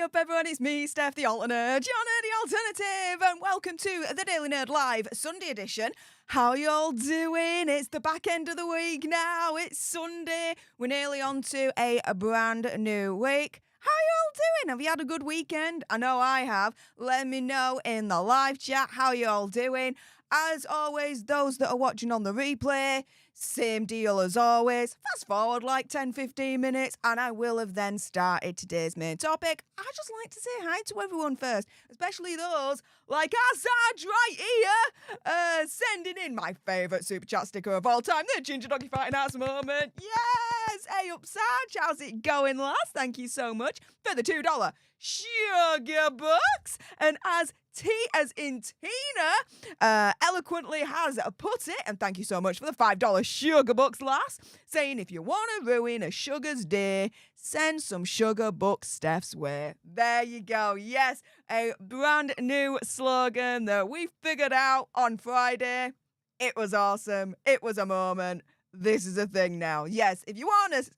up, everyone? It's me, Stef, the Alt Nerd, your nerdy alternative, and welcome to the Daily Nerd Live Sunday edition. How y'all doing? It's the back end of the week now. It's Sunday. We're nearly on to a brand new week. How y'all doing? Have you had a good weekend? I know I have. Let me know in the live chat how y'all doing. As always, those that are watching on the replay, same deal as always. Fast forward like 10-15 minutes and I will have then started today's main topic. I just like to say hi to everyone first, especially those like our Sarge right here, sending in my favourite super chat sticker of all time, the Ginger Doggy Fighting Arts moment. Yes! Hey up, Sarge, how's it going, lass? Thank you so much for the $2 sugar bucks. And as T as in Tina eloquently has put it, and thank you so much for the $5 sugar bucks, lass, saying if you want to ruin a sugar's day, send some sugar bucks Stef's way. There you go. Yes, a brand new slogan that we figured out on Friday. It was awesome. It was a moment. This is a thing now. Yes, if you want to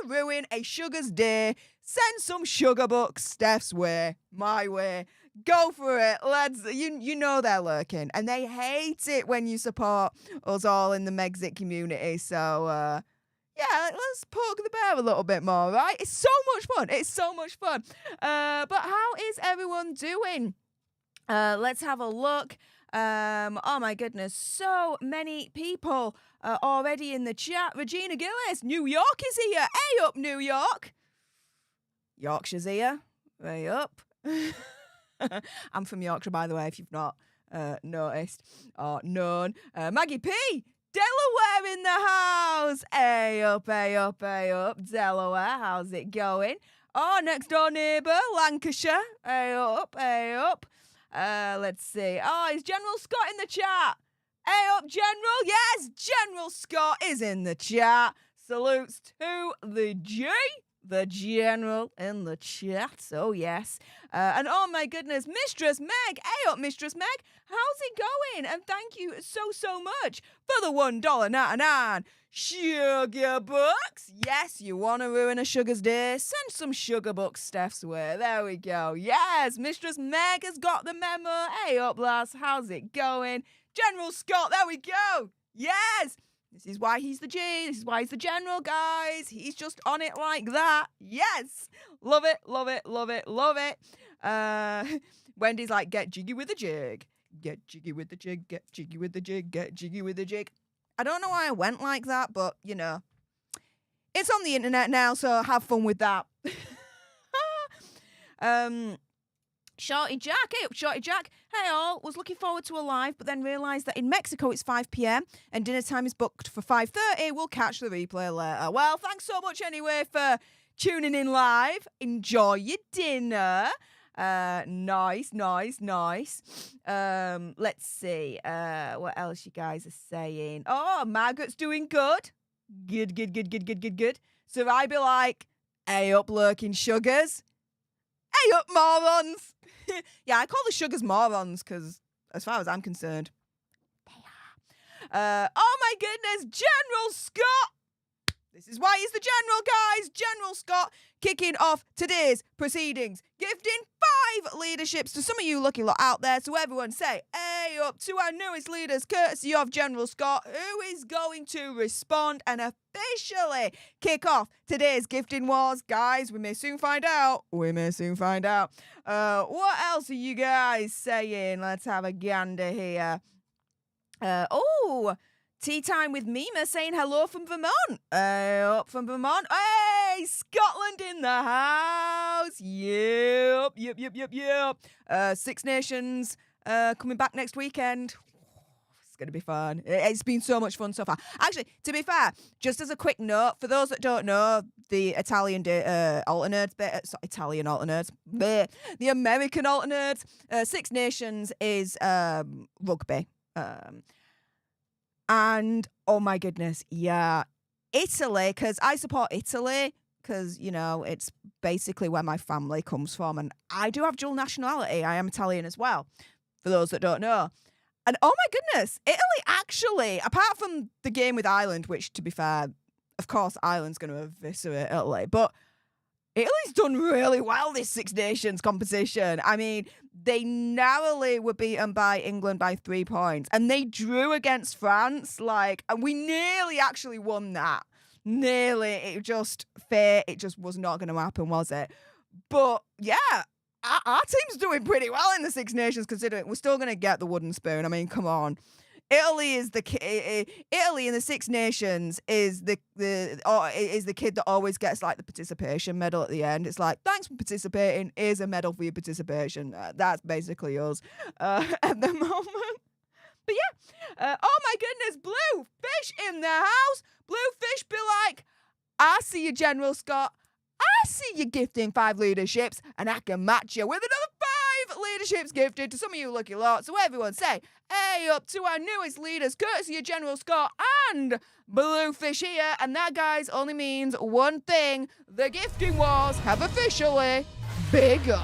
ruin a sugar's day, send some sugar bucks Stef's way, my way. Go for it. You know they're lurking, and they hate it when you support us all in the Megxit community. So yeah, let's poke the bear a little bit more, right? It's so much fun. It's so much fun. But how is everyone doing? Let's have a look. Oh my goodness, so many people already in the chat. Regina Gillis, New York is here. Hey up, New York. Yorkshire's here. Way up. I'm from Yorkshire, by the way, if you've not noticed or known. Maggie P, Delaware in the house. Hey up, hey up, hey up. Delaware, how's it going? Oh, next door neighbour, Lancashire. Hey up, hey up. Let's see. Oh, is General Scott in the chat? Hey up, General. Yes, General Scott is in the chat. Salutes to the G. The General in the chat. Oh, yes. And oh, my goodness, Mistress Meg. Hey up, Mistress Meg. How's it going? And thank you so much for the $1.99 sugar bucks. Yes, you want to ruin a sugar's day? Send some sugar bucks Stef's way. There we go. Yes, Mistress Meg has got the memo. Hey up, lass. How's it going? General Scott, there we go. Yes. This is why he's the G. This is why he's the General, guys. He's just on it like that. Yes. Love it, love it, love it, love it. Wendy's like, get jiggy with the jig. Get jiggy with the jig. Get jiggy with the jig. Get jiggy with the jig. I don't know why I went like that, but, you know. It's on the internet now, so have fun with that. Shorty Jack, hey up, Shorty Jack. Hey all, was looking forward to a live, but then realised that in Mexico it's 5 p.m. and dinner time is booked for 5:30. We'll catch the replay later. Well, thanks so much anyway for tuning in live. Enjoy your dinner. Nice. Let's see. What else you guys are saying? Oh, Margaret's doing good. Good. So I be like, hey up, lurking sugars. Hey up, morons. Yeah, I call the sugars morons because, as far as I'm concerned, they are. Oh my goodness, General Scott. This is why he's the General, guys. General Scott kicking off today's proceedings, gifting 5 leaderships to some of you lucky lot out there. So everyone say, hey up to our newest leaders, courtesy of General Scott, who is going to respond and officially kick off today's gifting wars. Guys, we may soon find out. What else are you guys saying? Let's have a gander here. Tea time with Mima saying hello from Vermont. Up from Vermont. Hey, Scotland in the house. Yep. Six Nations coming back next weekend. It's going to be fun. It's been so much fun so far. Actually, to be fair, just as a quick note, for those that don't know, the Italian alternates, Italian alternates, the American alternates, Six Nations is rugby. And, oh my goodness, yeah, Italy, because I support Italy, because, you know, it's basically where my family comes from, and I do have dual nationality. I am Italian as well, for those that don't know. And, oh my goodness, Italy actually, apart from the game with Ireland, which, to be fair, of course, Ireland's going to eviscerate Italy, but Italy's done really well this Six Nations competition. I mean, they narrowly were beaten by England by 3 points, and they drew against France. And we nearly actually won that. Nearly. It just was not going to happen, was it? But yeah, our team's doing pretty well in the Six Nations, considering we're still going to get the wooden spoon. I mean, come on. Italy in the Six Nations is the kid that always gets like the participation medal at the end. It's like, thanks for participating. Here's a medal for your participation. That's basically us at the moment. But yeah, oh my goodness, Blue Fish in the house. Blue Fish be like, I see you, General Scott. I see you gifting 5 leaderships, and I can match you with another 5 leaderships gifted to some of you lucky lot. So everyone say, hey up to our newest leaders, courtesy of General Scott and Bluefish here. And that, guys, only means one thing. The gifting wars have officially begun.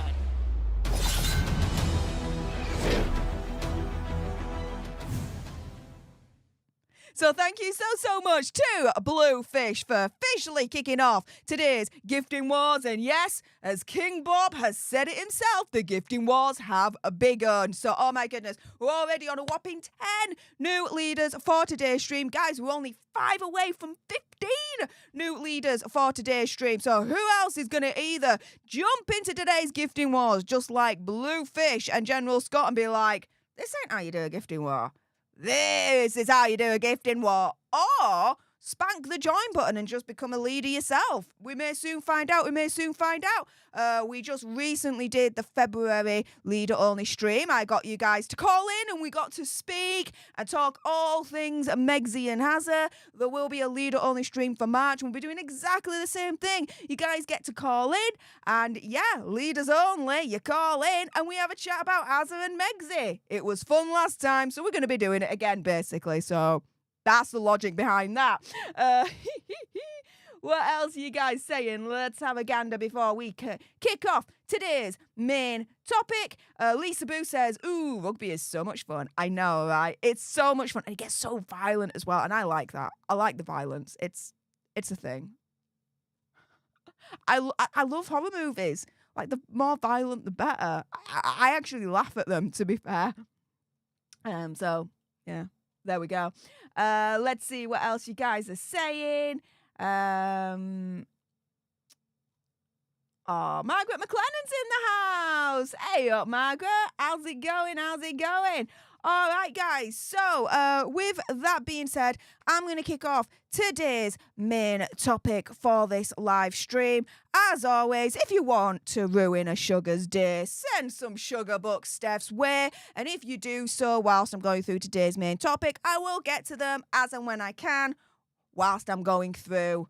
So thank you so much to Bluefish for officially kicking off today's gifting wars. And yes, as King Bob has said it himself, the gifting wars have begun. So, oh my goodness, we're already on a whopping 10 new leaders for today's stream. Guys, we're only 5 away from 15 new leaders for today's stream. So who else is going to either jump into today's gifting wars just like Bluefish and General Scott and be like, this ain't how you do a gifting war. This is how you do a gifting war. Or spank the join button and just become a leader yourself. We may soon find out. We just recently did the February leader-only stream. I got you guys to call in and we got to speak and talk all things Megsy and Hazza. There will be a leader-only stream for March. We'll be doing exactly the same thing. You guys get to call in and, yeah, leaders only. You call in and we have a chat about Hazza and Megsy. It was fun last time, so we're going to be doing it again, basically. So that's the logic behind that. What else are you guys saying? Let's have a gander before we kick off today's main topic. Lisa Boo says, ooh, rugby is so much fun. I know, right? It's so much fun. And it gets so violent as well. And I like that. I like the violence. It's a thing. I love horror movies. Like, the more violent, the better. I actually laugh at them, to be fair. So, yeah. There we go. Let's see what else you guys are saying. Margaret McLennan's in the house. Hey up, Margaret. How's it going? All right, guys. So, with that being said, I'm going to kick off today's main topic for this live stream. As always, if you want to ruin a sugar's day, send some sugar bucks Stef's way. And if you do so whilst I'm going through today's main topic, I will get to them as and when I can whilst I'm going through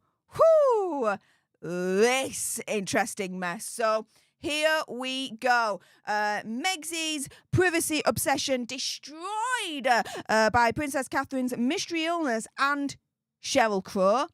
this interesting mess. So, here we go. Megsy's privacy obsession destroyed by Princess Catherine's mystery illness and SHERYL Crow.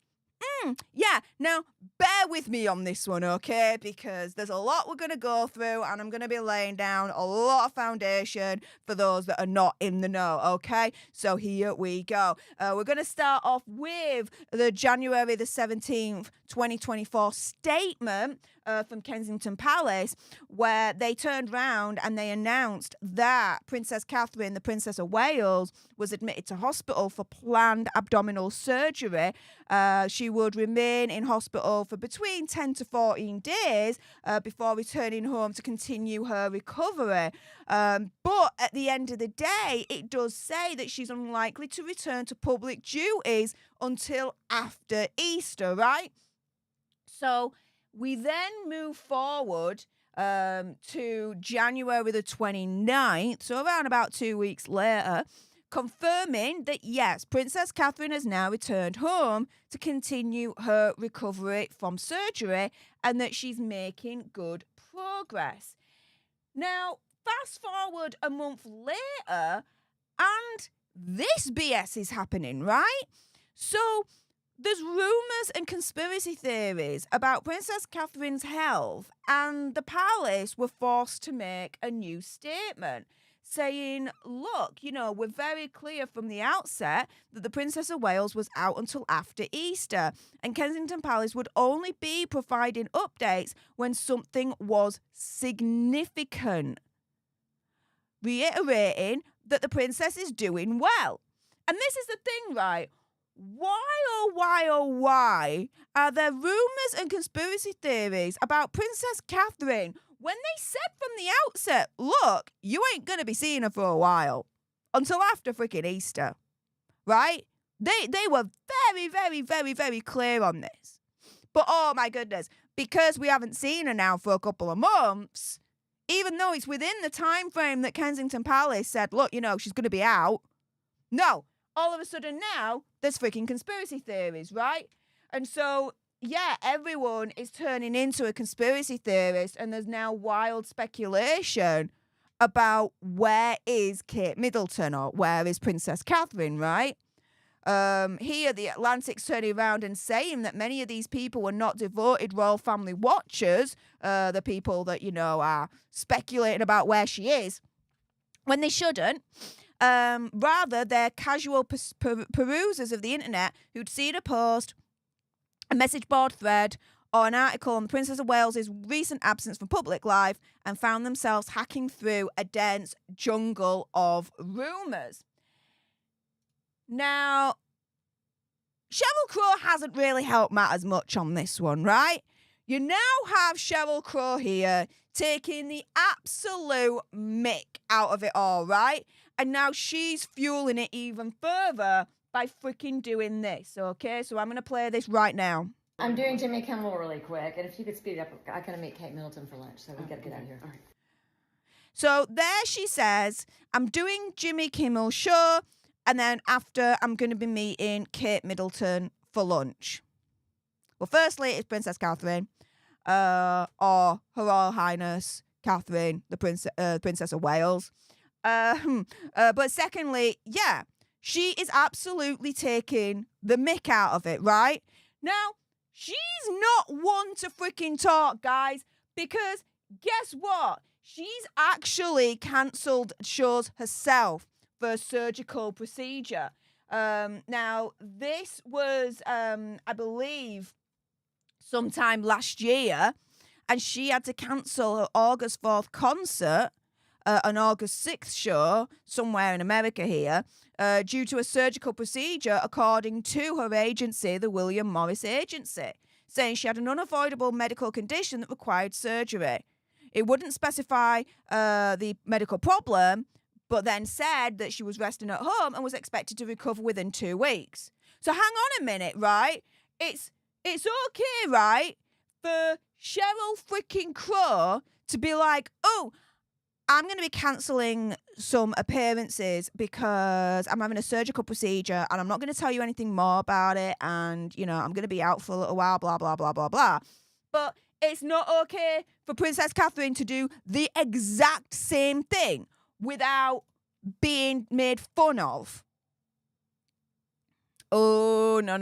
Yeah, now bear with me on this one, okay? Because there's a lot we're going to go through and I'm going to be laying down a lot of foundation for those that are not in the know, okay? So here we go. We're going to start off with the January the 17th, 2024 statement from Kensington Palace, where they turned round and they announced that Princess Catherine, the Princess of Wales, was admitted to hospital for planned abdominal surgery. She would remain in hospital for between 10 to 14 days before returning home to continue her recovery. But at the end of the day, it does say that she's unlikely to return to public duties until after Easter, right? So we then move forward to January the 29th, so around about 2 weeks later, confirming that, yes, Princess Catherine has now returned home to continue her recovery from surgery and that she's making good progress. Now, fast forward a month later, and this BS is happening, right? So there's rumours and conspiracy theories about Princess Catherine's health, and the palace were forced to make a new statement saying, look, we're very clear from the outset that the Princess of Wales was out until after Easter, and Kensington Palace would only be providing updates when something was significant, reiterating that the princess is doing well. And this is the thing, right? Why are there rumours and conspiracy theories about Princess Catherine when they said from the outset, look, you ain't going to be seeing her for a while, until after freaking Easter, right? They were very, very, very, very clear on this. But oh my goodness, because we haven't seen her now for a couple of months, even though it's within the time frame that Kensington Palace said, look, she's going to be out. No, all of a sudden now, there's freaking conspiracy theories, right? And so, yeah, everyone is turning into a conspiracy theorist, and there's now wild speculation about where is Kate Middleton or where is Princess Catherine, right? Here, the Atlantic's turning around and saying that many of these people were not devoted royal family watchers, the people that, are speculating about where she is, when they shouldn't. Rather, they're casual perusers of the internet who'd seen a post, a message board thread, or an article on the Princess of Wales's recent absence from public life and found themselves hacking through a dense jungle of rumours. Now, Sheryl Crow hasn't really helped matters much on this one, right? You now have Sheryl Crow here taking the absolute mick out of it all, right? And now she's fueling it even further by freaking doing this, okay? So I'm going to play this right now. I'm doing Jimmy Kimmel really quick, and if you could speed it up, I gotta meet Kate Middleton for lunch, so we gotta get out of here. All right. So there she says, I'm doing Jimmy Kimmel show, and then after I'm going to be meeting Kate Middleton for lunch. Well, firstly, it's Princess Catherine, or Her Royal Highness Catherine, the Princess of Wales. But secondly, yeah, she is absolutely taking the mick out of it, right? Now, she's not one to freaking talk, guys, because guess what? She's actually cancelled shows herself for a surgical procedure. Now, this was, I believe, sometime last year, and she had to cancel her August 4th concert, an August 6th show somewhere in America here, due to a surgical procedure, according to her agency, the William Morris Agency, saying she had an unavoidable medical condition that required surgery. It wouldn't specify the medical problem, but then said that she was resting at home and was expected to recover within 2 weeks. So hang on a minute, right? It's okay, right, for Sheryl freaking Crow to be like, oh, I'm going to be cancelling some appearances because I'm having a surgical procedure and I'm not going to tell you anything more about it, and, I'm going to be out for a little while, blah, blah, blah, blah, blah. But it's not okay for Princess Catherine to do the exact same thing without being made fun of. Oh, no.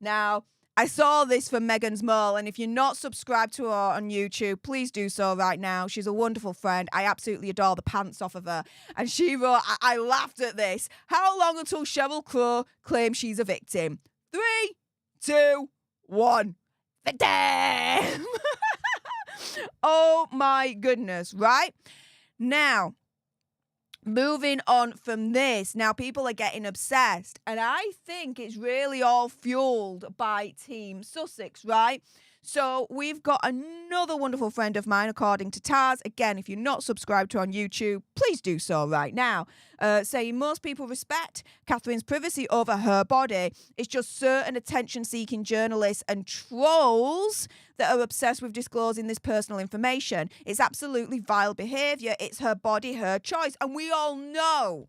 Now, I saw this from Meghan's Markle, and if you're not subscribed to her on YouTube, please do so right now. She's a wonderful friend. I absolutely adore the pants off of her. And she wrote, I laughed at this. How long until Sheryl Crow claims she's a victim? 3, 2, 1. Victim! Oh my goodness, right? Now, moving on from this, now people are getting obsessed, and I think it's really all fueled by Team Sussex, right? So we've got another wonderful friend of mine, according to Taz. Again, if you're not subscribed to her on YouTube, please do so right now. Saying most people respect Catherine's privacy over her body. It's just certain attention-seeking journalists and trolls that are obsessed with disclosing this personal information. It's absolutely vile behaviour. It's her body, her choice. And we all know,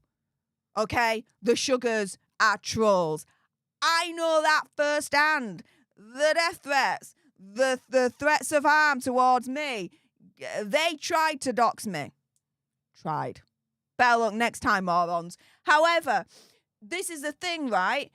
okay, the sugars are trolls. I know that firsthand. The death threats, the threats of harm towards me, they tried to dox me. Tried. Better luck next time, morons. However, this is the thing, right?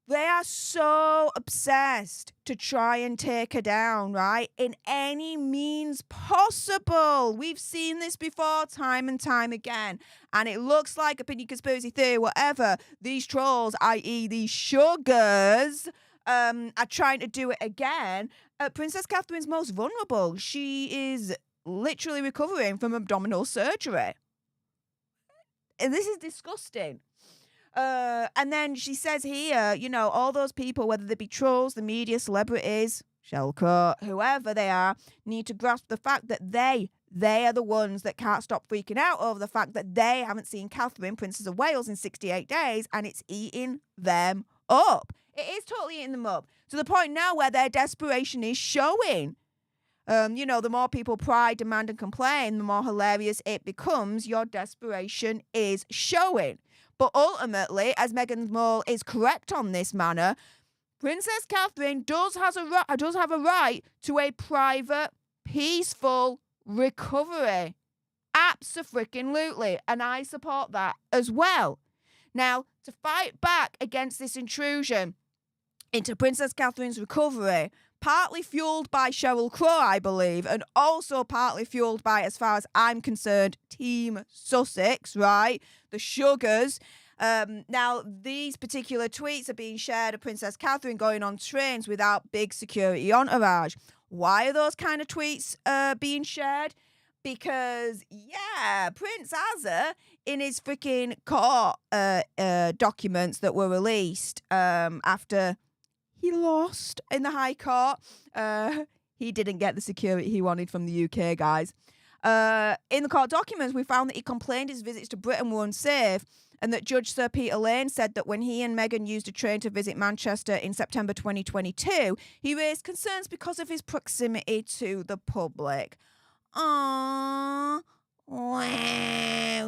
They are so obsessed to try and take her down, right? In any means possible. We've seen this before time and time again. And it looks like opinion, conspiracy theory, whatever. These trolls, i.e. these sugars, are trying to do it again. Princess Catherine's most vulnerable. She is literally recovering from abdominal surgery. And this is disgusting. And then she says here, you know, all those people, whether they be trolls, the media, celebrities, Shellcoat, whoever they are, need to grasp the fact that they are the ones that can't stop freaking out over the fact that they haven't seen Catherine, Princess of Wales, in 68 days, and it's eating them up. It is totally eating them up, to the point now where their desperation is showing. You know, the more people pry, demand, and complain, the more hilarious it becomes. Your desperation is showing. But ultimately, as Meghan Markle is correct on this manner, Princess Catherine does have a right to a private, peaceful recovery. Abso-freaking-lutely. And I support that as well. Now, to fight back against this intrusion into Princess Catherine's recovery, partly fueled by SHERYL Crow, I believe, and also partly fueled by, as far as I'm concerned, Team Sussex, right? The sugars. Now, these particular tweets are being shared of Princess Catherine going on trains without big security entourage. Why are those kind of tweets being shared? Because, yeah, Prince Azza, in his freaking court documents that were released after he lost in the High Court. He didn't get the security he wanted from the UK, guys. In the court documents, we found that he complained his visits to Britain were unsafe, and that Judge Sir Peter Lane said that when he and Meghan used a train to visit Manchester in September 2022, he raised concerns because of his proximity to the public. Aww. Right?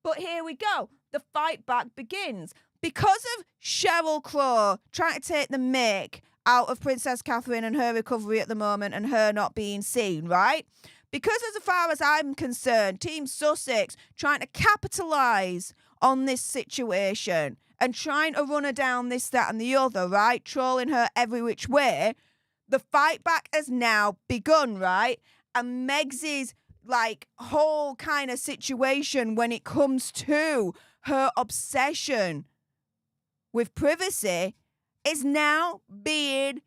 But here we go. The fight back begins. Because of SHERYL Crow trying to take the mick out of Princess Catherine and her recovery at the moment and her not being seen, right? Because as far as I'm concerned, Team Sussex trying to capitalise on this situation and trying to run her down this, that and the other, right? Trolling her every which way. The fight back has now begun, right? And Meg's like whole kind of situation when it comes to her obsession with privacy is now being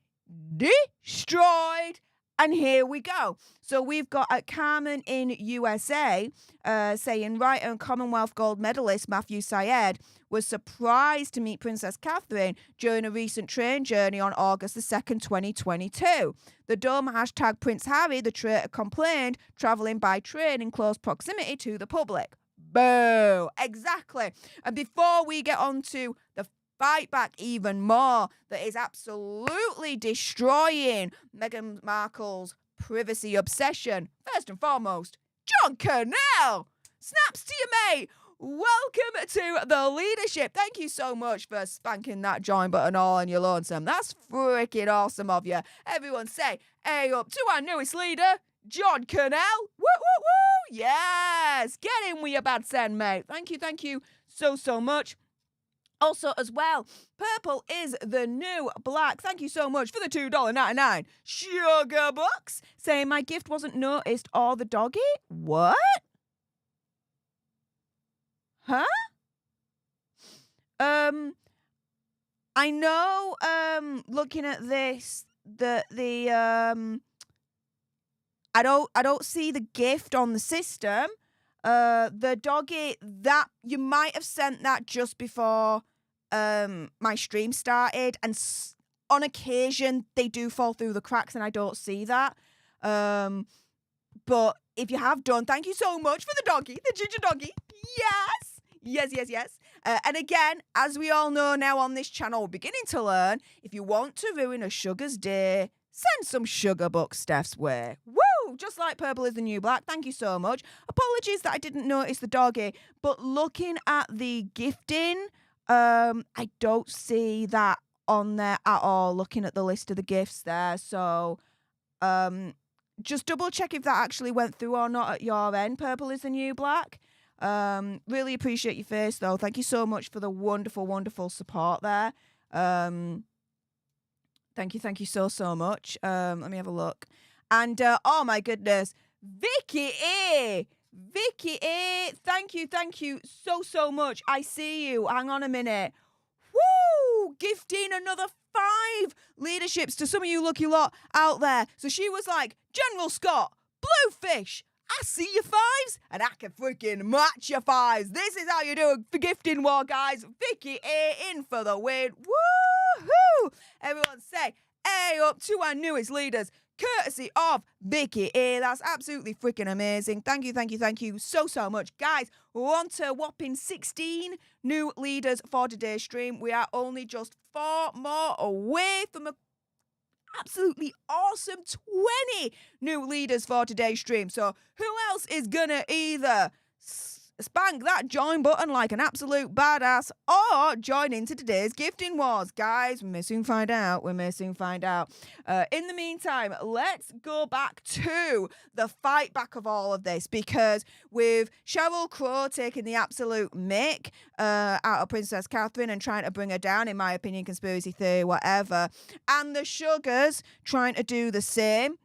destroyed. And here we go. So we've got Carmen in USA saying writer and Commonwealth gold medalist Matthew Syed was surprised to meet Princess Catherine during a recent train journey on August the 2nd, 2022. The dumb hashtag Prince Harry, the traitor, complained, travelling by train in close proximity to the public. Boo! Exactly. And before we get on to the fight back even more that is absolutely destroying Meghan Markle's privacy obsession, first and foremost, John Cornell! Snaps to you, mate! Welcome to the leadership. Thank you so much for spanking that join button all on your lonesome. That's freaking awesome of you. Everyone say, hey up to our newest leader, John Cornell. Woo, woo, woo! Yes! Get in with your bad send, mate. Thank you so much. Also, as well, purple is the new black. Thank you so much for the $2.99 sugar bucks. Saying my gift wasn't noticed or the doggy. What? Huh? I know, looking at this, I don't see the gift on the system. The doggy, that you might have sent that just before my stream started, and on occasion they do fall through the cracks and I don't see that. But if you have done, thank you so much for the doggy, the ginger doggy. Yes. And again, as we all know now on this channel, we're beginning to learn, if you want to ruin a sugar's day, send some sugar bucks Stef's way. Woo! Just like purple is the new black. Thank you so much. Apologies that I didn't notice the doggy, but looking at the gifting, I don't see that on there at all, looking at the list of the gifts there. So, just double check if that actually went through or not at your end. Purple is the new black. Really appreciate your face, though. Thank you so much for the wonderful, wonderful support there. Thank you so much. Let me have a look. And, oh my goodness, Vicky A. Vicky A. Thank you so much. I see you. Hang on a minute. Woo! Gifting another 5 leaderships to some of you lucky lot out there. So she was like, General Scott, Bluefish, I see your 5s and I can freaking match your 5s. This is how you do a gifting war, guys. Vicky A in for the win. Woohoo! Everyone say, A up to our newest leaders, courtesy of Vicky A. That's absolutely freaking amazing. Thank you so much. Guys, we're on to a whopping 16 new leaders for today's stream. We are only just 4 more away from a absolutely awesome 20 new leaders for today's stream. So who else is gonna either spank that join button like an absolute badass or join into today's gifting wars? Guys, we may soon find out. In the meantime, let's go back to the fight back of all of this, because with SHERYL Crow taking the absolute mick out of Princess Catherine and trying to bring her down, in my opinion, conspiracy theory, whatever, and the Sugars trying to do the same,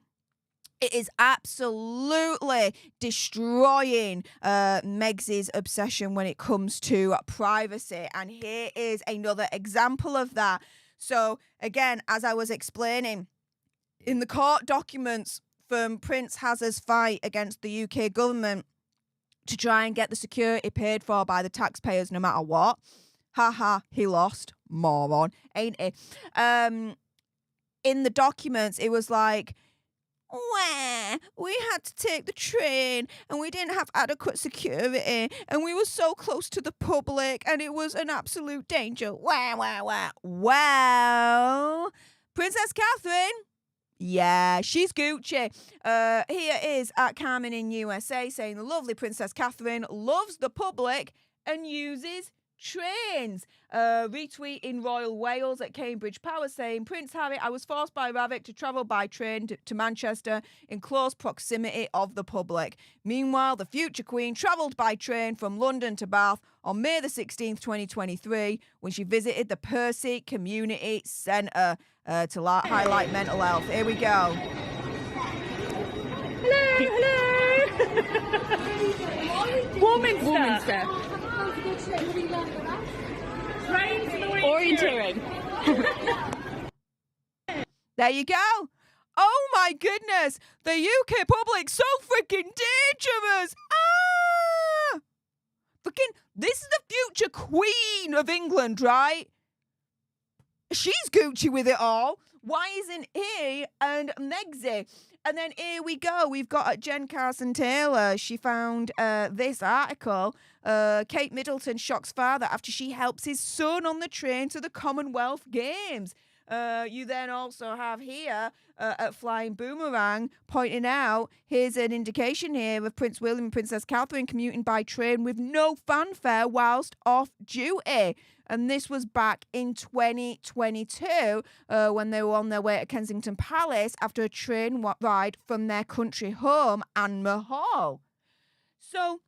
it is absolutely destroying Meg's obsession when it comes to privacy. And here is another example of that. So, again, as I was explaining, in the court documents from Prince Hazard's fight against the UK government to try and get the security paid for by the taxpayers no matter what, he lost. Moron, ain't he? In the documents, it was like, we had to take the train and we didn't have adequate security and we were so close to the public and it was an absolute danger. Well, Princess Catherine, yeah, she's Gucci. Here is at Carmen in USA saying the lovely Princess Catherine loves the public and uses trains. Retweeting Royal Wales at Cambridge Power saying, Prince Harry, I was forced by Ravik to travel by train to Manchester in close proximity of the public. Meanwhile, the future Queen travelled by train from London to Bath on May the 16th, 2023, when she visited the Percy Community Centre to highlight mental health. Here we go. Hello. Warminster. Orienteering. There you go. Oh my goodness. The UK public's so freaking dangerous. Freaking, this is the future Queen of England, right? She's Gucci with it all. Why isn't he and Megsy? And then here we go. We've got Jen Carson-Taylor. She found this article. Kate Middleton shocks father after she helps his son on the train to the Commonwealth Games. You then also have here at Flying Boomerang pointing out, here's an indication here of Prince William and Princess Catherine commuting by train with no fanfare whilst off duty. And this was back in 2022 when they were on their way to Kensington Palace after a train ride from their country home, Anmer Hall. So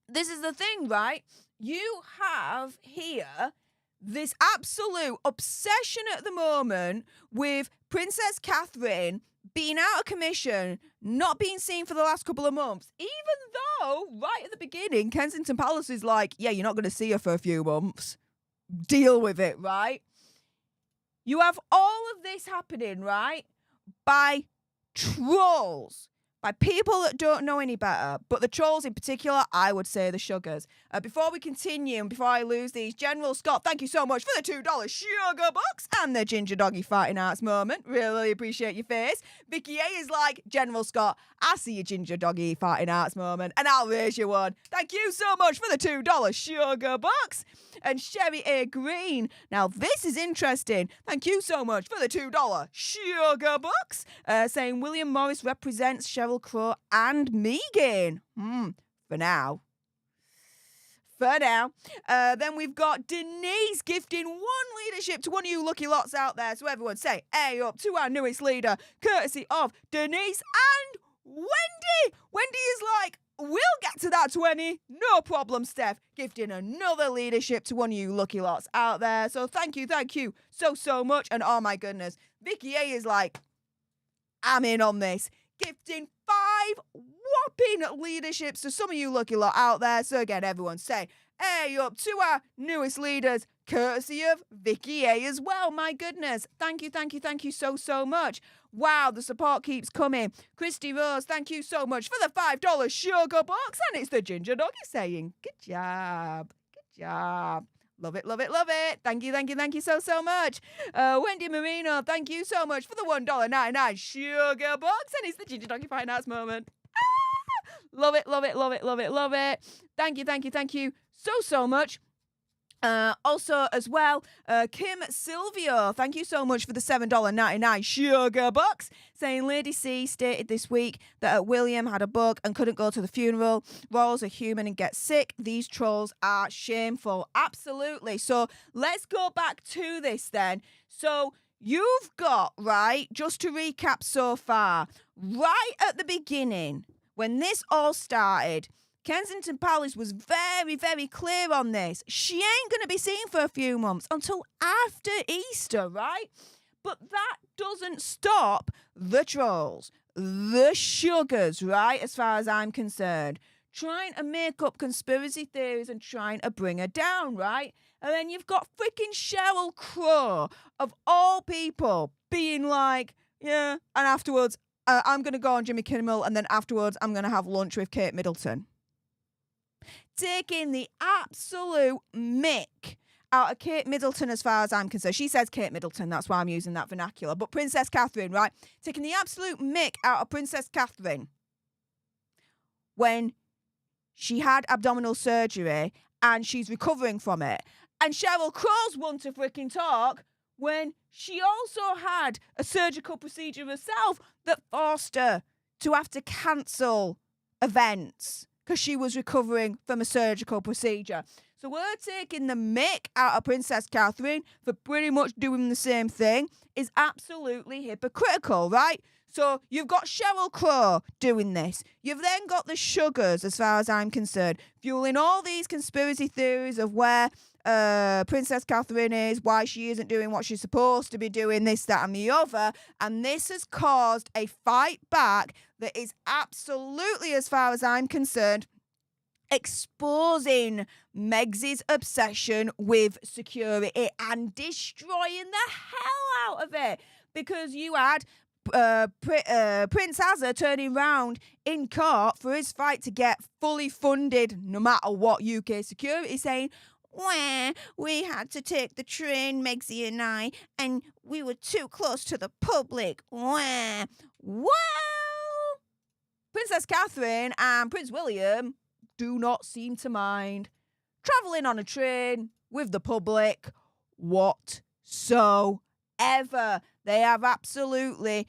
this is the thing, right? You have here this absolute obsession at the moment with Princess Catherine being out of commission, not being seen for the last couple of months, even though right at the beginning, Kensington Palace is like, yeah, you're not going to see her for a few months. Deal with it, right? You have all of this happening, right, by trolls, by people that don't know any better, but the trolls in particular, I would say the Sugars. Before we continue and before I lose these, General Scott, thank you so much for the $2 sugar box and the Ginger Doggy Fighting Arts moment. Really appreciate your face. Vicky A is like, General Scott, I see your Ginger Doggy Fighting Arts moment and I'll raise you one. Thank you so much for the $2 sugar box. And Sherry A. Green, now this is interesting. Thank you so much for the $2 sugar box. Saying William Morris represents Sheryl Crow and Meghan. For now. Then we've got Denise gifting one leadership to one of you lucky lots out there. So everyone say, A up to our newest leader, courtesy of Denise and Wendy. Wendy is like, we'll get to that 20. No problem, Steph. Gifting another leadership to one of you lucky lots out there. So thank you so much. And oh my goodness, Vicky A is like, I'm in on this. Gifting 5 whopping leaderships to some of you lucky lot out there. So again, everyone say, hey up to our newest leaders, courtesy of Vicky A as well. My goodness. Thank you so much. Wow, the support keeps coming. Christy Rose, thank you so much for the $5 sugar box. And it's the Ginger Doggy saying, good job. Love it. Thank you so much. Wendy Marino, thank you so much for the $1.99 sugar box. And it's the Ginger Doggy Finance moment. Love it. Thank you so much. Also, as well, Kim Silvio, thank you so much for the $7.99 sugar box, saying Lady C stated this week that William had a bug and couldn't go to the funeral. Royals are human and get sick. These trolls are shameful. Absolutely. So let's go back to this then. So you've got, right, just to recap so far, right at the beginning, when this all started, Kensington Palace was very, very clear on this. She ain't going to be seen for a few months until after Easter, right? But that doesn't stop the trolls, the sugars, right, as far as I'm concerned, trying to make up conspiracy theories and trying to bring her down, right? And then you've got freaking Sheryl Crow, of all people, being like, yeah, and afterwards, I'm going to go on Jimmy Kimmel, and then afterwards, I'm going to have lunch with Kate Middleton. Taking the absolute mick out of Kate Middleton as far as I'm concerned. She says Kate Middleton, that's why I'm using that vernacular. But Princess Katherine, right? Taking the absolute mick out of Princess Katherine when she had abdominal surgery and she's recovering from it. And Sheryl Crow's one to freaking talk when she also had a surgical procedure herself that forced her to have to cancel events because she was recovering from a surgical procedure. So we're taking the mick out of Princess Katherine for pretty much doing the same thing is absolutely hypocritical, right? So you've got Sheryl Crow doing this. You've then got the sugars, as far as I'm concerned, fueling all these conspiracy theories of where Princess Katherine is, why she isn't doing what she's supposed to be doing, this, that, and the other. And this has caused a fight back that is absolutely, as far as I'm concerned, exposing Meg's obsession with security and destroying the hell out of it. Because you had Prince Hazard turning round in court for his fight to get fully funded no matter what UK security, saying, well, we had to take the train, Megsy and I, and we were too close to the public. Well, Princess Catherine and Prince William do not seem to mind travelling on a train with the public whatsoever. They have absolutely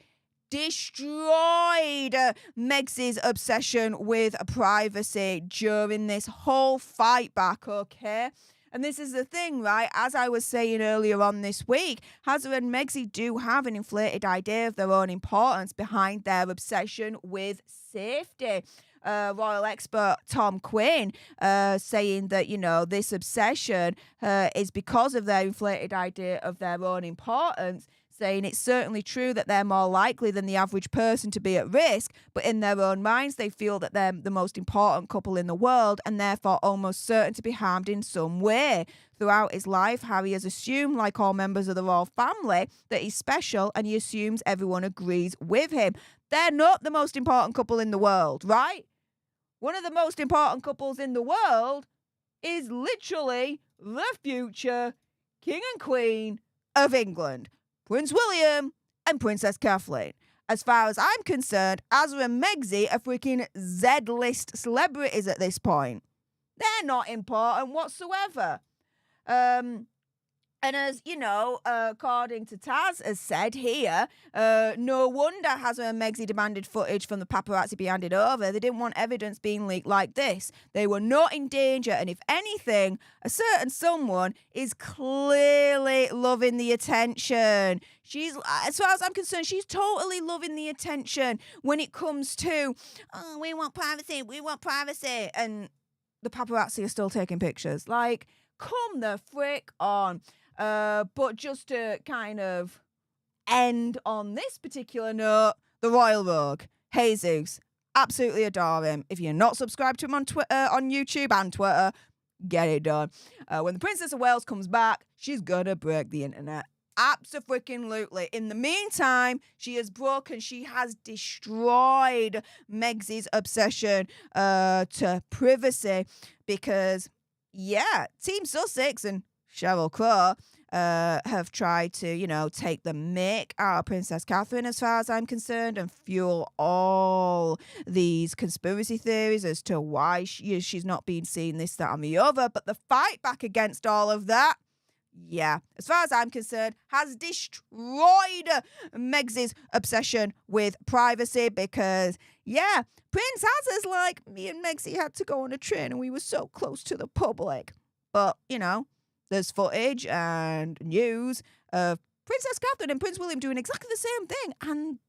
destroyed Meg's obsession with privacy during this whole fight back, okay? And this is the thing, right? As I was saying earlier on this week, Hazard and Megsy do have an inflated idea of their own importance behind their obsession with safety. Royal expert Tom Quinn saying that, you know, this obsession is because of their inflated idea of their own importance, saying it's certainly true that they're more likely than the average person to be at risk, but in their own minds they feel that they're the most important couple in the world and therefore almost certain to be harmed in some way. Throughout his life, Harry has assumed, like all members of the royal family, that he's special, and he assumes everyone agrees with him. They're not the most important couple in the world, right? One of the most important couples in the world is literally the future King and Queen of England, Prince William and Princess Kathleen. As far as I'm concerned, Azra and Megsy are freaking Z-list celebrities at this point. They're not important whatsoever. And as you know, according to Taz has said here, no wonder Hazza and Megxie demanded footage from the paparazzi being handed over. They didn't want evidence being leaked like this. They were not in danger, and if anything, a certain someone is clearly loving the attention. She's, as far as I'm concerned, she's totally loving the attention when it comes to, oh, we want privacy, and the paparazzi are still taking pictures. Like, come the frick on. But just to kind of end on this particular note, the Royal Rogue, Jesus, absolutely adore him. If you're not subscribed to him on Twitter, on YouTube and Twitter, get it done. When the Princess of Wales comes back, she's gonna break the internet. Abso-freaking-lutely. In the meantime, she has destroyed Megxie's obsession to privacy because, yeah, Team Sussex and Sheryl Crow have tried to, take the mick out of Princess Catherine as far as I'm concerned and fuel all these conspiracy theories as to why she's not being seen this, that and the other. But the fight back against all of that, yeah, as far as I'm concerned, has destroyed Megxie's obsession with privacy because, yeah, Prince Hazza's like, me and Megxie had to go on a train and we were so close to the public. But, there's footage and news of Princess Catherine and Prince William doing exactly the same thing, and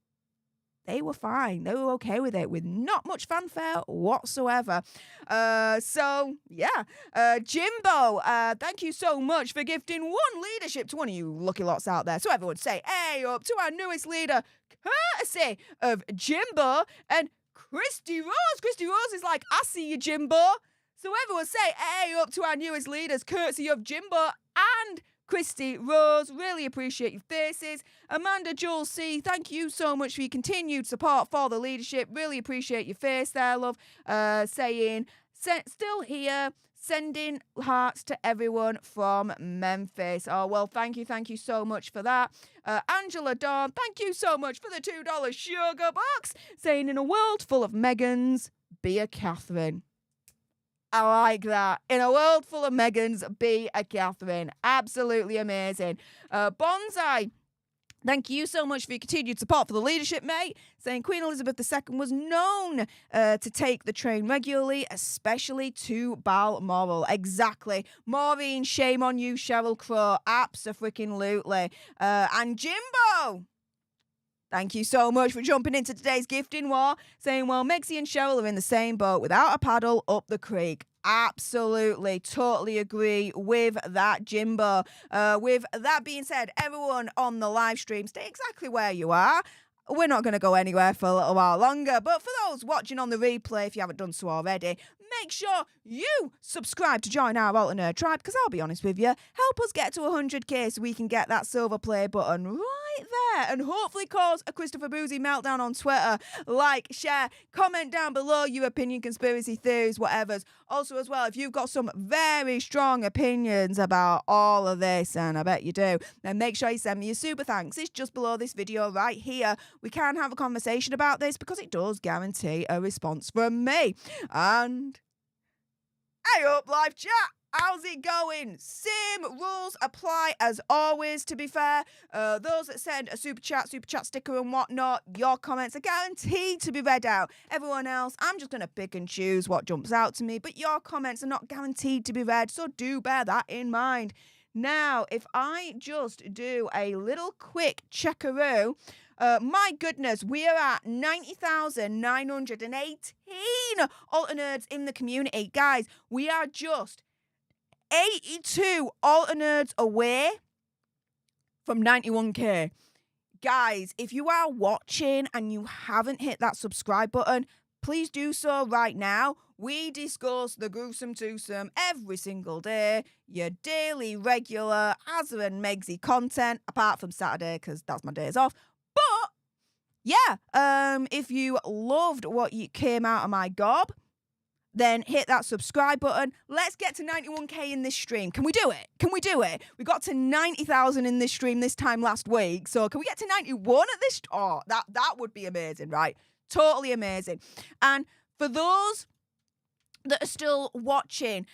they were fine. They were okay with it, with not much fanfare whatsoever. So, yeah. Jimbo, thank you so much for gifting one leadership to one of you lucky lots out there. So everyone say, hey up to our newest leader, courtesy of Jimbo and Christy Rose. Christy Rose is like, I see you, Jimbo. So everyone say, hey up to our newest leaders, courtesy of Jimbo and Christy Rose. Really appreciate your faces. Amanda Jules C, thank you so much for your continued support for the leadership. Really appreciate your face there, love. Saying, still here, sending hearts to everyone from Memphis. Oh, well, thank you so much for that. Angela Dawn, thank you so much for the $2 sugar box. Saying, in a world full of Meghans, be a Katherine. I like that. In a world full of Meghans, be a Katherine. Absolutely amazing. Bonsai, thank you so much for your continued support for the leadership, mate. Saying Queen Elizabeth II was known to take the train regularly, especially to Balmoral. Exactly. Maureen, shame on you, Sheryl Crow. Abso-freaking-lutely. And Jimbo, thank you so much for jumping into today's gifting war, saying, well, Megxie and Sheryl are in the same boat without a paddle up the creek. Absolutely, totally agree with that, Jimbo. With that being said, everyone on the live stream, stay exactly where you are. We're not going to go anywhere for a little while longer, but for those watching on the replay, if you haven't done so already, make sure you subscribe to join our alternate tribe, because I'll be honest with you, help us get to 100k so we can get that silver play button right there and hopefully cause a Christopher Boozy meltdown on Twitter. Like, share, comment down below your opinion, conspiracy theories, whatever's. Also, as well, if you've got some very strong opinions about all of this, and I bet you do, then make sure you send me a super thanks. It's just below this video right here. We can have a conversation about this because it does guarantee a response from me. And hey up, live chat. How's it going? Same rules apply as always, to be fair. Those that send a super chat sticker and whatnot, your comments are guaranteed to be read out. Everyone else, I'm just going to pick and choose what jumps out to me, but your comments are not guaranteed to be read, so do bear that in mind. Now, if I just do a little quick checkaroo, my goodness, we are at 90,918 alternerds in the community. Guys, we are just 82 alternerds away from 91k. Guys, if you are watching and you haven't hit that subscribe button, please do so right now. We discuss the gruesome twosome every single day. Your daily, regular Hazza and Megxie content, apart from Saturday, because that's my days off. But, yeah, if you loved what you came out of my gob, then hit that subscribe button. Let's get to 91k in this stream. Can we do it? Can we do it? We got to 90,000 in this stream this time last week. So can we get to 91 at this? Oh, that would be amazing, right? Totally amazing. And for those that are still watching,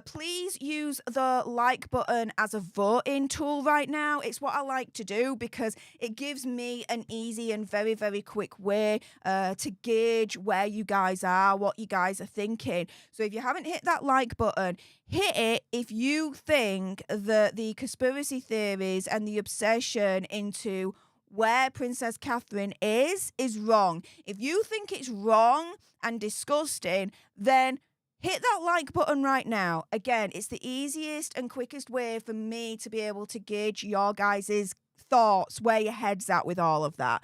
please use the like button as a voting tool right now. It's what I like to do because it gives me an easy and very, very quick way to gauge where you guys are, what you guys are thinking. So if you haven't hit that like button, hit it if you think that the conspiracy theories and the obsession into where Princess Catherine is wrong. If you think it's wrong and disgusting, then hit that like button right now. Again, it's the easiest and quickest way for me to be able to gauge your guys' thoughts, where your head's at with all of that.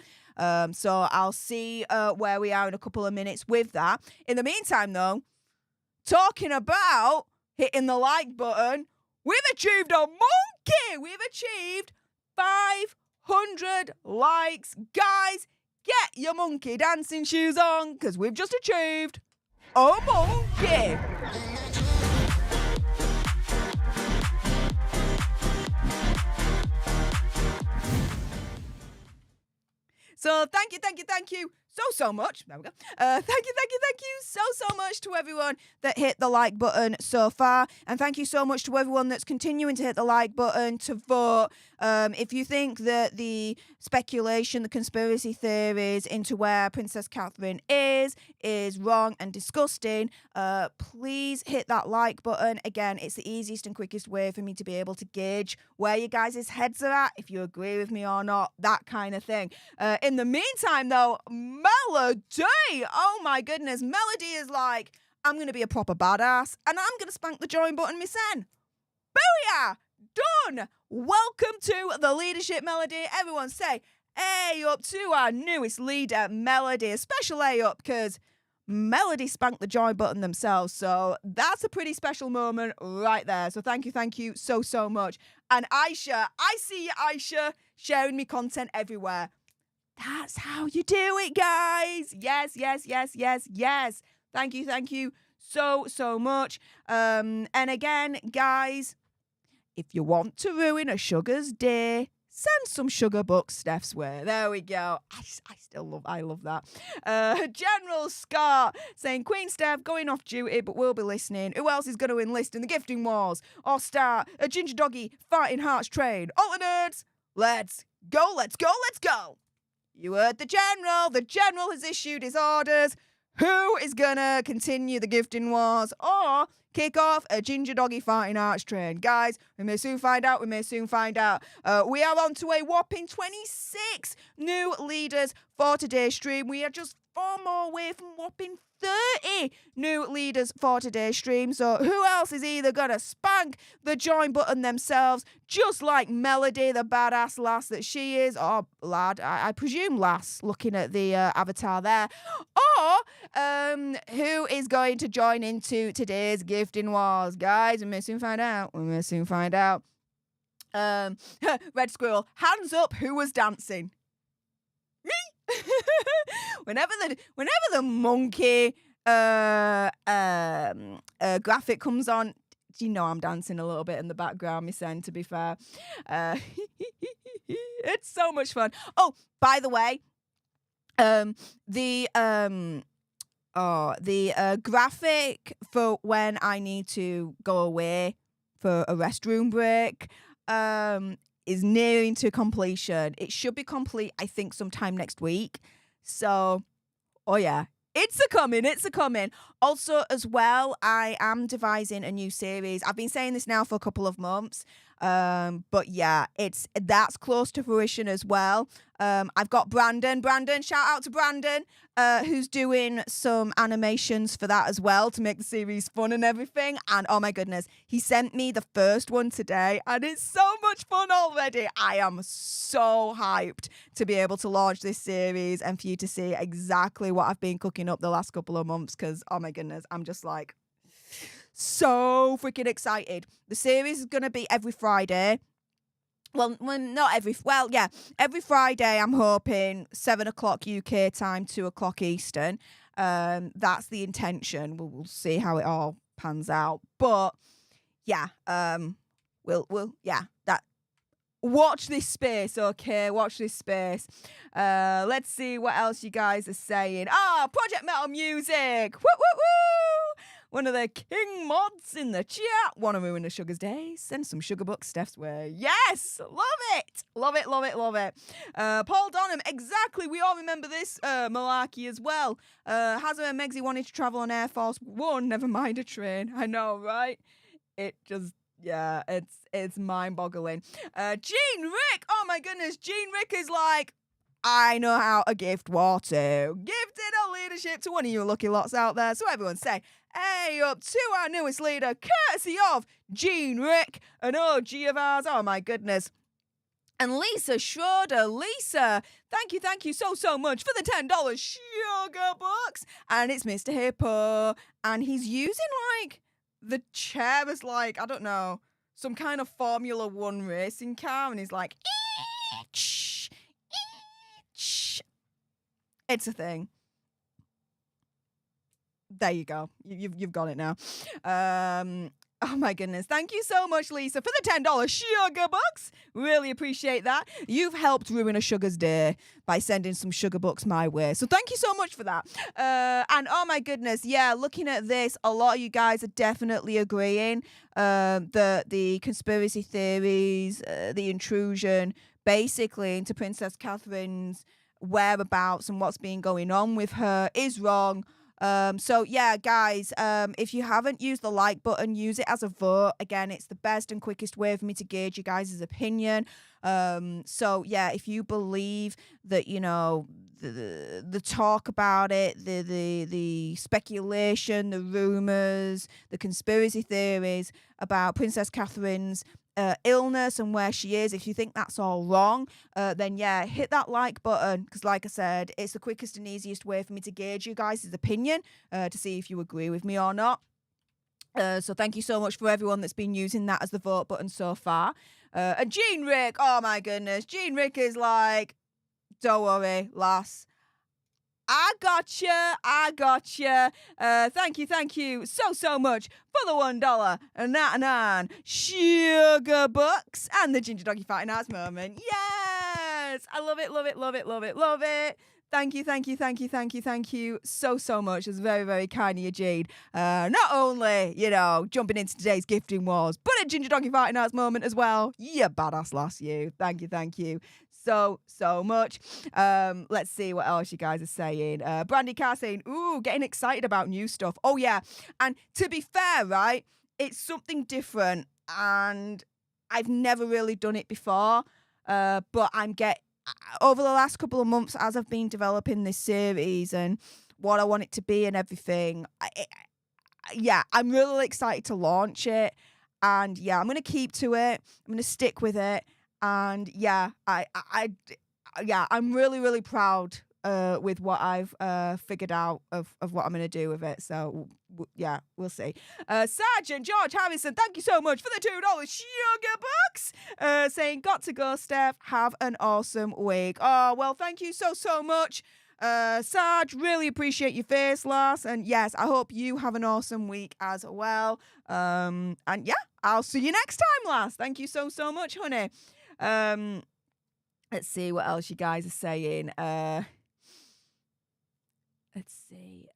So I'll see where we are in a couple of minutes with that. In the meantime, though, talking about hitting the like button, we've achieved a monkey! We've achieved 500 likes. Guys, get your monkey dancing shoes on, because we've just achieved a monkey. So thank you so much. There we go. Thank you so much to everyone that hit the like button so far. And thank you so much to everyone that's continuing to hit the like button to vote. If you think that the speculation, the conspiracy theories into where Princess Catherine is wrong and disgusting, please hit that like button. Again, it's the easiest and quickest way for me to be able to gauge where you guys' heads are at, if you agree with me or not, that kind of thing. In the meantime, though, Melody, oh my goodness, Melody is like, I'm going to be a proper badass and I'm going to spank the join button myself. Booyah! Done! Welcome to the leadership, Melody. Everyone say, hey up to our newest leader, Melody. A special A up because Melody spanked the join button themselves. So that's a pretty special moment right there. So thank you so much. And Aisha, I see you, Aisha, sharing me content everywhere. That's how you do it, guys. Yes. Thank you so much. And again, guys, if you want to ruin a sugar's day, send some sugar bucks Stef's way. There we go. I love that. General Scott saying, Queen Stef going off duty, but we'll be listening. Who else is going to enlist in the gifting wars or start a ginger doggy fighting hearts train? All the nerds, let's go. You heard the general. The general has issued his orders. Who is going to continue the gifting wars or kick off a ginger doggy fighting arch train? Guys, we may soon find out. We are on to a whopping 26 new leaders for today's stream. We are just 4 more away from whopping 30 new leaders for today's stream. So who else is either going to spank the join button themselves, just like Melody, the badass lass that she is, or lad, I presume lass, looking at the avatar there, or who is going to join into today's gifting wars? Guys, we may soon find out. Red Squirrel, hands up, who was dancing? Me. whenever the monkey graphic comes on, you know I'm dancing a little bit in the background, Miss N, to be fair. It's so much fun. Oh, by the way, the graphic for when I need to go away for a restroom break is nearing to completion. It should be complete, I think, sometime next week. So, oh yeah, it's a coming. Also, as well, I am devising a new series. I've been saying this now for a couple of months. But yeah, that's close to fruition as well. I've got Brandon, shout out to Brandon, who's doing some animations for that as well to make the series fun and everything. And oh my goodness, he sent me the first one today and it's so much fun already. I am so hyped to be able to launch this series and for you to see exactly what I've been cooking up the last couple of months, because oh my goodness, I'm just like so freaking excited. The series is going to be every Friday. Well, not every... Well, yeah. Every Friday, I'm hoping 7 o'clock UK time, 2 o'clock Eastern. That's the intention. We'll see how it all pans out. But, yeah. That... Watch this space, okay? Watch this space. Let's see what else you guys are saying. Project Metal Music! Woo, woo, woo! one of the king mods in the chat. Want to ruin a sugar's day? Send some sugar bucks Stef's way. Yes, love it. Love it, love it, love it. Paul Donham, exactly. We all remember this malarkey as well. Hazza and Megsy wanted to travel on Air Force One, never mind a train. I know, right? It just... Yeah, it's mind-boggling. Gene Rick, oh my goodness, Gene Rick is like, I know how to gift water. Gifted a leadership to one of you lucky lots out there. So everyone say, hey up to our newest leader, courtesy of Gene Rick, an OG of ours. Oh my goodness. And Lisa Schroeder, Lisa, thank you so much for the $10 sugar bucks. And it's Mr. Hippo, and he's using like the chair as like, I don't know, some kind of Formula One racing car, and he's like, it's a thing. There you go. You've got it now. Oh my goodness. Thank you so much, Lisa, for the $10 sugar bucks. Really appreciate that. You've helped ruin a sugar's day by sending some sugar bucks my way. So thank you so much for that. And oh my goodness, yeah, looking at this, a lot of you guys are definitely agreeing the conspiracy theories, the intrusion, basically into Princess Catherine's whereabouts and what's been going on with her is wrong. So yeah, guys, if you haven't used the like button, use it as a vote. Again, it's the best and quickest way for me to gauge you guys' opinion. So yeah, if you believe that, you know, the talk about it, the speculation, the rumors, the conspiracy theories about Princess Catherine's illness and where she is, if you think that's all wrong, then yeah, hit that like button, because like I said, it's the quickest and easiest way for me to gauge you guys' opinion to see if you agree with me or not. So thank you so much for everyone that's been using that as the vote button so far. And Gene Rick, oh my goodness, Gene Rick is like, don't worry, lass, I gotcha. Thank you so much for the $1.99 sugar bucks and the Ginger Doggy Fighting Arts moment. Yes, I love it. Thank you so much. It's very, very kind of you, Jade. Not only, you know, jumping into today's gifting wars, but a Ginger Doggy Fighting Arts moment as well. You badass lass, you. Thank you. So much. Let's see what else you guys are saying. Brandy Carr saying, ooh, getting excited about new stuff. Oh yeah. And to be fair, right, it's something different and I've never really done it before. But over the last couple of months, as I've been developing this series and what I want it to be and everything, I'm really excited to launch it. And yeah, I'm going to keep to it. I'm going to stick with it. And yeah, I'm really, really proud with what I've figured out of what I'm going to do with it. So yeah, we'll see. Sergeant George Harrison, thank you so much for the $2 sugar bucks. Saying, got to go, Steph. Have an awesome week. Oh, well, thank you so much. Sarge, really appreciate your face, lass. And yes, I hope you have an awesome week as well. And yeah, I'll see you next time, lass. Thank you so much, honey. Let's see what else you guys are saying. Let's see.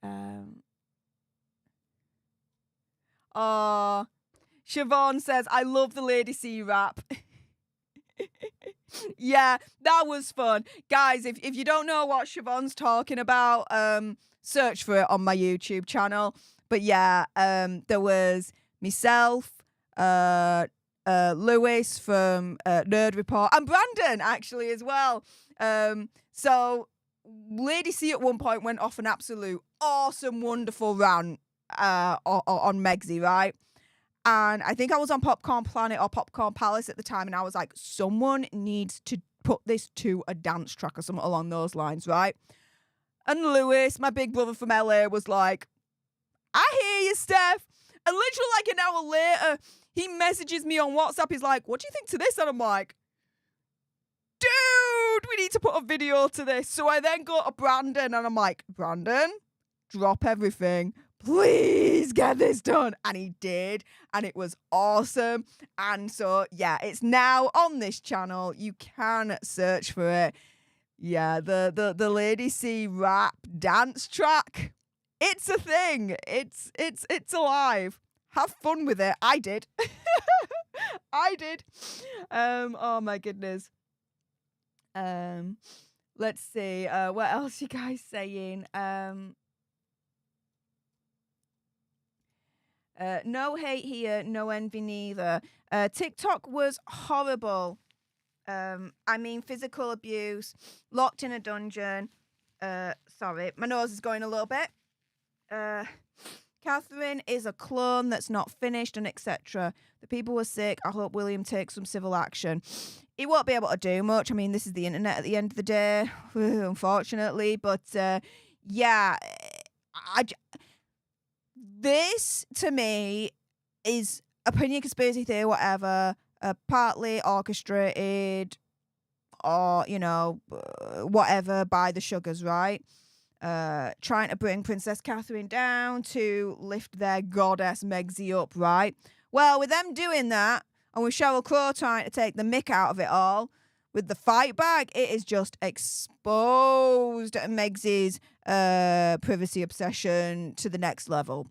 Siobhan says, I love the Lady C rap. Yeah, that was fun. Guys, if you don't know what Siobhan's talking about, search for it on my YouTube channel. But yeah, there was myself, Lewis from Nerd Report, and Brandon actually as well. So Lady C at one point went off an absolute awesome, wonderful rant on Megsy, right? And I think I was on Popcorn Planet or Popcorn Palace at the time, and I was like, someone needs to put this to a dance track or something along those lines, right? And Lewis, my big brother from LA, was like, I hear you, Steph. And literally like an hour later, he messages me on WhatsApp. He's like, what do you think to this? And I'm like, dude, we need to put a video to this. So I then go to Brandon and I'm like, Brandon, drop everything. Please get this done. And he did. And it was awesome. And so, yeah, it's now on this channel. You can search for it. Yeah, the Lady C rap dance track. It's a thing. It's alive. Have fun with it. I did. I did. Oh my goodness. Let's see. What else you guys saying? No hate here, no envy neither. TikTok was horrible. I mean, physical abuse, locked in a dungeon. Sorry, my nose is going a little bit. Katherine is a clone that's not finished, and etc. The people were sick. I hope William takes some civil action. He won't be able to do much. I mean, this is the internet at the end of the day, unfortunately. But yeah, this to me is opinion, conspiracy theory, whatever, partly orchestrated or, you know, whatever by the Sugars, right? Trying to bring Princess Katherine down to lift their goddess Megsy up, right? Well, with them doing that, and with Sheryl Crow trying to take the mick out of it all, with the fight back, it is just exposed Megsy's privacy obsession to the next level.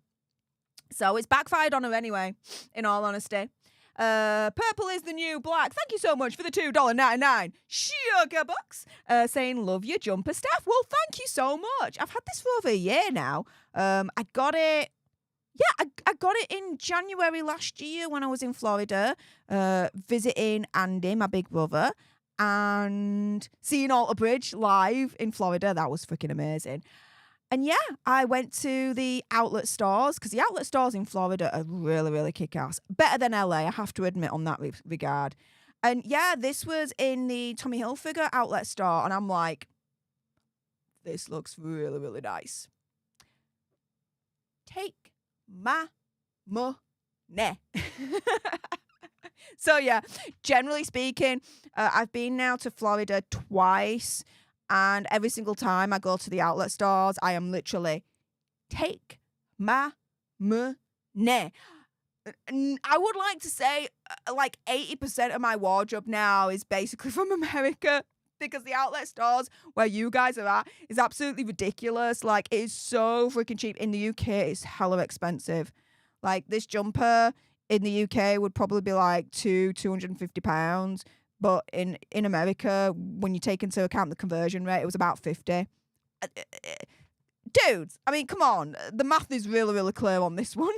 So it's backfired on her anyway, in all honesty. Purple is the new black. Thank you so much for the $2.99 sugar bucks. Saying love your jumper, Stef. Well, thank you so much. I've had this for over a year now. I got it. Yeah, I got it in January last year when I was in Florida, visiting Andy, my big brother, and seeing Alter Bridge live in Florida. That was freaking amazing. And yeah, I went to the outlet stores, because the outlet stores in Florida are really, really kick-ass. Better than LA, I have to admit on that regard. And yeah, this was in the Tommy Hilfiger outlet store, and I'm like, this looks really, really nice. Take my money. So yeah, generally speaking, I've been now to Florida twice. And every single time I go to the outlet stores, I am literally, take my money. I would like to say like 80% of my wardrobe now is basically from America, because the outlet stores where you guys are at is absolutely ridiculous. Like, it is so freaking cheap. In the UK, it's hella expensive. Like, this jumper in the UK would probably be like £250. But in America, when you take into account the conversion rate, it was about 50. Dudes, I mean, come on. The math is really, really clear on this one.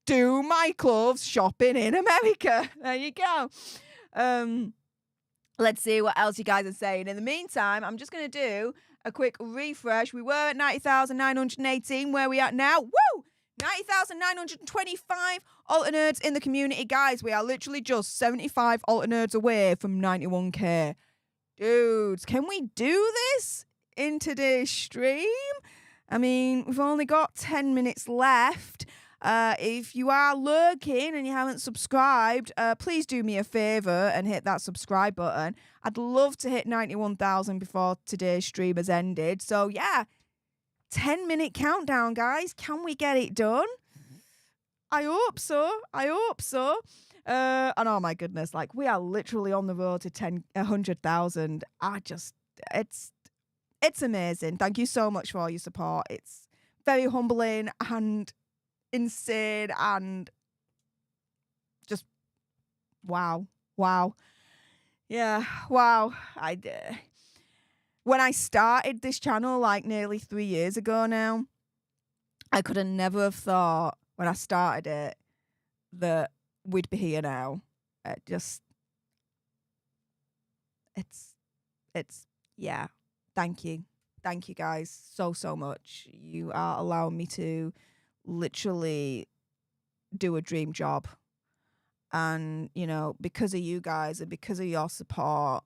Do my clothes shopping in America. There you go. Let's see what else you guys are saying. In the meantime, I'm just going to do a quick refresh. We were at 90,918. Where are we at now? Woo! 90,925 alter nerds in the community. Guys, we are literally just 75 alter nerds away from 91k. Dudes, can we do this in today's stream? I mean, we've only got 10 minutes left. If you are lurking and you haven't subscribed, please do me a favour and hit that subscribe button. I'd love to hit 91,000 before today's stream has ended. So yeah, 10-minute countdown, guys. Can we get it done? I hope so. And oh my goodness, like, we are literally on the road to 100,000. It's amazing. Thank you so much for all your support. It's very humbling and insane and just wow. Yeah, wow. When I started this channel, like, nearly 3 years ago now, I could have never have thought when I started it that we'd be here now. Yeah. Thank you guys so much. You are allowing me to literally do a dream job. And, you know, because of you guys and because of your support,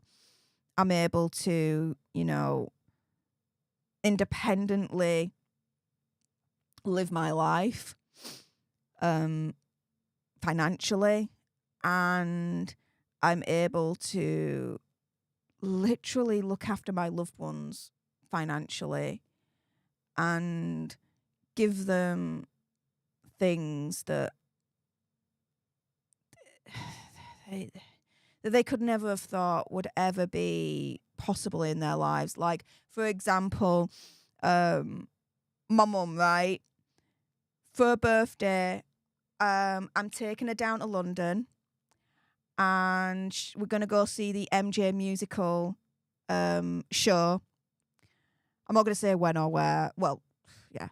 I'm able to, you know, independently live my life, financially, and I'm able to literally look after my loved ones financially and give them things that they could never have thought would ever be possible in their lives. Like, for example, my mum, right, for her birthday, I'm taking her down to London, and we're going to go see the MJ musical show. I'm not going to say when or where. Well, yeah,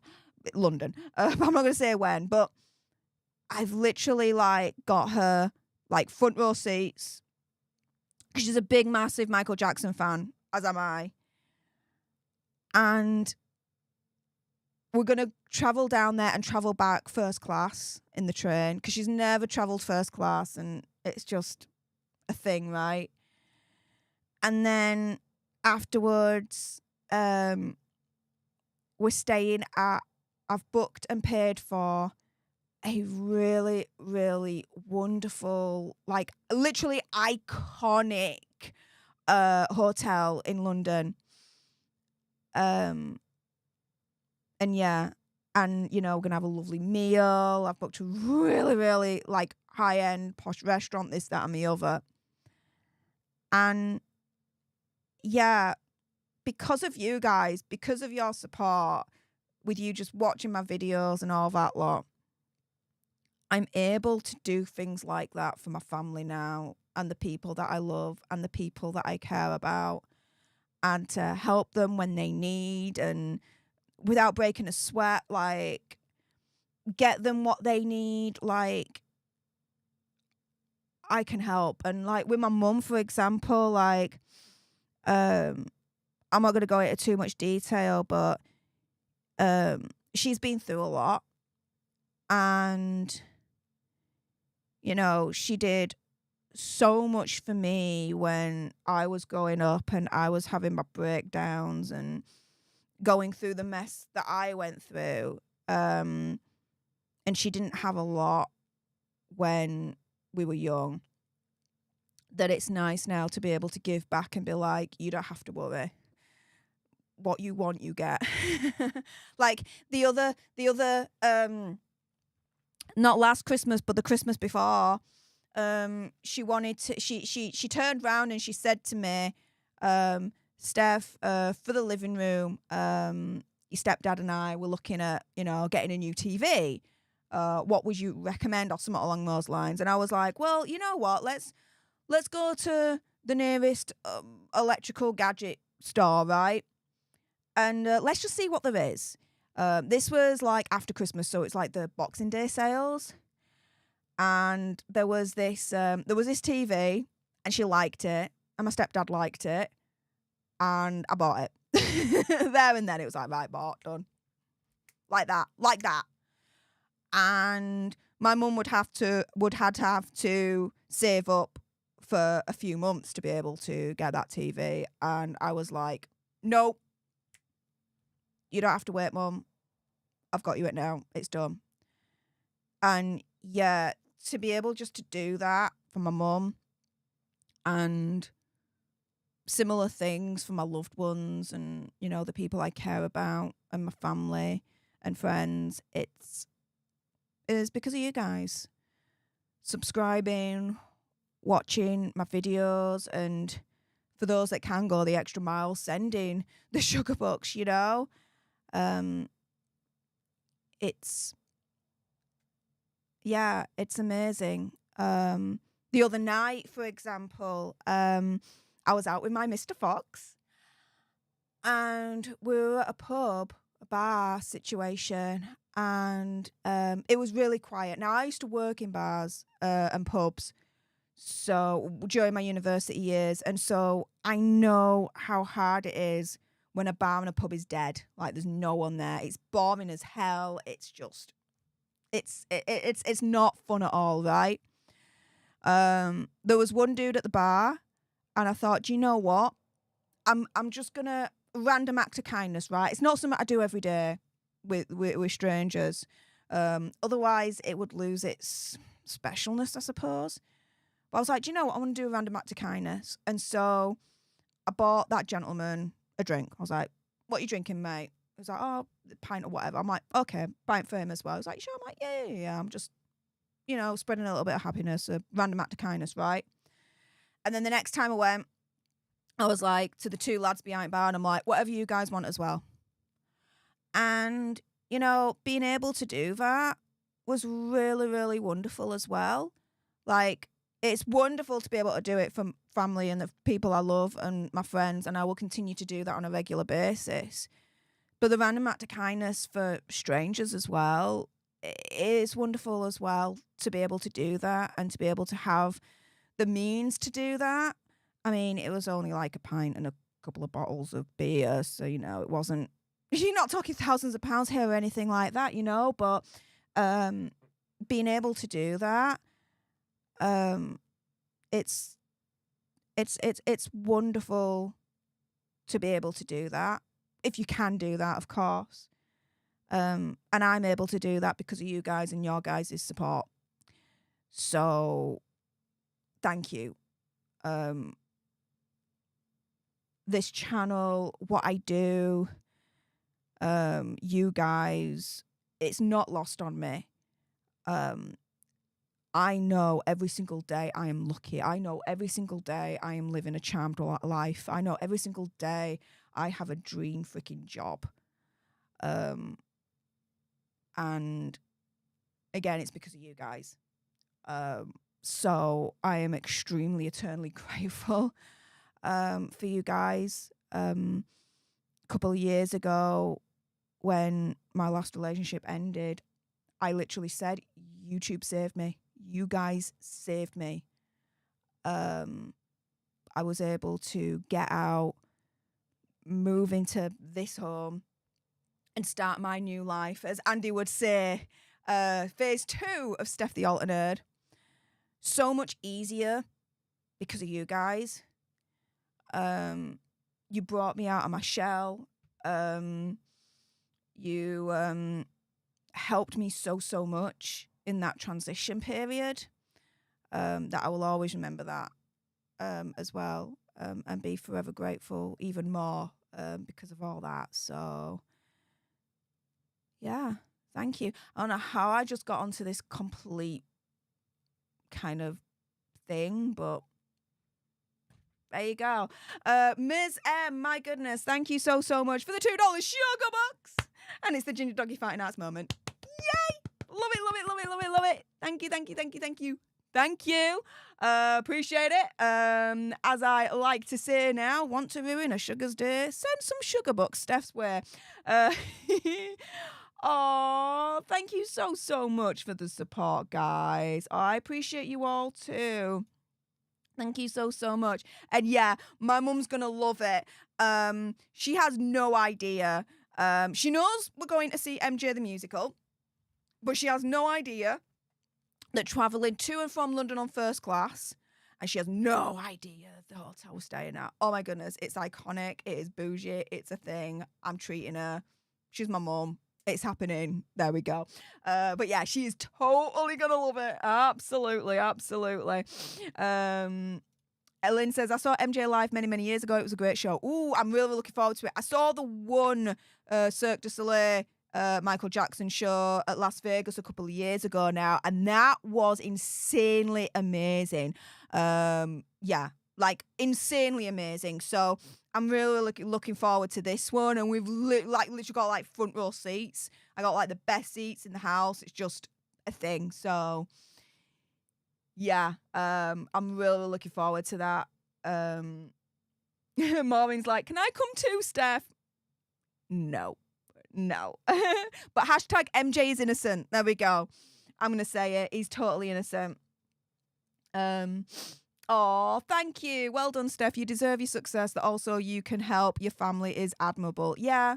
London. I'm not going to say when, but I've literally like got her like front row seats. She's a big, massive Michael Jackson fan, as am I. And we're going to travel down there and travel back first class in the train, because she's never travelled first class, and it's just a thing, right? And then afterwards, we're staying at, I've booked and paid for a really, really wonderful, like literally iconic hotel in London. And yeah, and you know, we're gonna have a lovely meal. I've booked a really, really like high-end posh restaurant, this, that, and the other. And yeah, because of you guys, because of your support, with you just watching my videos and all that lot, I'm able to do things like that for my family now, and the people that I love and the people that I care about, and to help them when they need, and without breaking a sweat, like get them what they need. Like I can help. And like with my mum, for example, like I'm not going to go into too much detail, but she's been through a lot, and you know, she did so much for me when I was growing up and I was having my breakdowns and going through the mess that I went through. And she didn't have a lot when we were young. That it's nice now to be able to give back and be like, you don't have to worry. What you want, you get. Like the other not last Christmas, but the Christmas before, she wanted to, she turned round and she said to me, Steph, for the living room, your stepdad and I were looking at, you know, getting a new TV. What would you recommend, or something along those lines? And I was like, well, you know what, let's go to the nearest electrical gadget store, right? And let's just see what there is. This was like after Christmas, so it's like the Boxing Day sales. And there was this TV, and she liked it, and my stepdad liked it, and I bought it. There and then it was like, right, bought, done. Like that. And my mum would have to save up for a few months to be able to get that TV. And I was like, nope. You don't have to wait, Mum. I've got you it now. It's done. And yeah, to be able just to do that for my mum, and similar things for my loved ones, and you know, the people I care about, and my family and friends, it is because of you guys subscribing, watching my videos, and for those that can go the extra mile, sending the sugar bucks, you know. It's amazing. The other night, for example, I was out with my Mr. Fox, and we were at a bar situation, and it was really quiet. Now, I used to work in bars and pubs, so during my university years, and so I know how hard it is when a bar and a pub is dead. Like, there's no one there. It's boring as hell. It's just, it's not fun at all, right? There was one dude at the bar, and I thought, do you know what? I'm just gonna random act of kindness, right? It's not something I do every day with strangers. Otherwise, it would lose its specialness, I suppose. But I was like, do you know what? I want to do a random act of kindness, and so I bought that gentleman a drink. I was like, what are you drinking, mate? He was like, oh, a pint or whatever. I'm like, okay, pint for him as well. I was like, sure. I'm like, yeah. I'm just, you know, spreading a little bit of happiness, a random act of kindness, right? And then the next time I went, I was like to the two lads behind bar, and I'm like, whatever you guys want as well. And, you know, being able to do that was really, really wonderful as well. Like, it's wonderful to be able to do it for family and the people I love and my friends, and I will continue to do that on a regular basis. But the random act of kindness for strangers as well is wonderful as well, to be able to do that and to be able to have the means to do that. I mean, it was only like a pint and a couple of bottles of beer, so, you know, it wasn't, you're not talking thousands of pounds here or anything like that, you know, but being able to do that, it's wonderful to be able to do that, if you can do that, of course. And I'm able to do that because of you guys and your guys' support. So thank you. This channel, what I do, you guys, it's not lost on me. I know every single day I am lucky. I know every single day I am living a charmed life. I know every single day I have a dream freaking job. And again, it's because of you guys. So I am extremely, eternally grateful for you guys. A couple of years ago, when my last relationship ended, I literally said, YouTube saved me. You guys saved me. I was able to get out, move into this home, and start my new life. As Andy would say, phase 2 of Stef the Alter Nerd. So much easier because of you guys. You brought me out of my shell. You helped me so much in that transition period, that I will always remember that as well, and be forever grateful even more because of all that. So yeah, thank you. I don't know how I just got onto this complete kind of thing, but there you go. Ms. M, my goodness, thank you so much for the $2 sugar bucks. And it's the Ginger Doggy Fighting Arts moment. Yay! Love it. Thank you. Appreciate it. As I like to say now, want to ruin a sugar's day? Send some sugar bucks Stef's way. Oh, thank you so much for the support, guys. I appreciate you all too. Thank you so much. And yeah, my mum's gonna love it. She has no idea. She knows we're going to see MJ the musical, but she has no idea that travelling to and from London on first class, and she has no idea the hotel we're staying at. Oh my goodness, it's iconic. It is bougie. It's a thing. I'm treating her. She's my mum. It's happening. There we go. But yeah, she is totally gonna love it. Absolutely. Ellen says, I saw MJ live many years ago. It was a great show. Ooh, I'm really looking forward to it. I saw the one Cirque du Soleil Michael Jackson show at Las Vegas a couple of years ago now, and that was insanely amazing. Yeah, like insanely amazing. So I'm really looking forward to this one, and we've literally got like front row seats. I got like the best seats in the house. It's just a thing. So yeah, I'm really looking forward to that. Maureen's like, can I come too, Stef? No. But hashtag MJ is innocent. There we go. I'm gonna say it. He's totally innocent. Oh, thank you. Well done, Stef. You deserve your success. That also you can help your family is admirable. Yeah.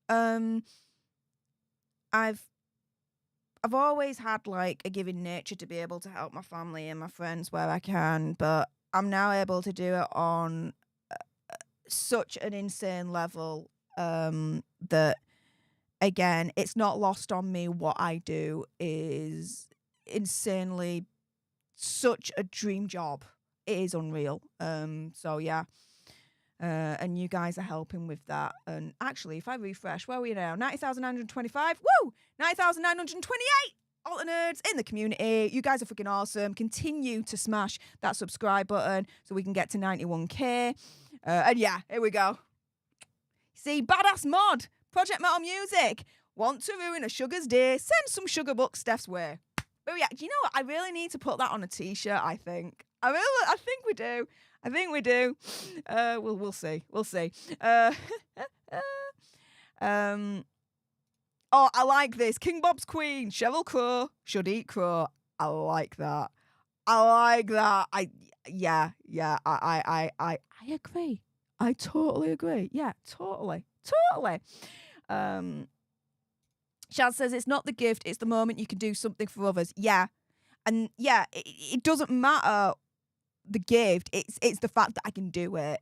I've always had like a giving nature to be able to help my family and my friends where I can, but I'm now able to do it on such an insane level that, again, it's not lost on me. What I do is insanely such a dream job. It is unreal. So yeah. And you guys are helping with that. And actually, if I refresh, where are we now? 90,925. Woo! 90,928 alter nerds in the community. You guys are freaking awesome. Continue to smash that subscribe button so we can get to 91k. And yeah, here we go. See, badass mod. Project Metal Music. Want to ruin a sugar's day? Send some sugar bucks Stef's way. Oh yeah, do you know what? I really need to put that on a t-shirt, I think. I think we do. I think we do. We'll see. We'll see. Oh, I like this. King Bob's Queen. SHERYL Crow should eat crow. I like that. I agree. I totally agree. Yeah, totally. Shaz says it's not the gift, it's the moment you can do something for others. Yeah. And yeah, it doesn't matter the gift. It's the fact that I can do it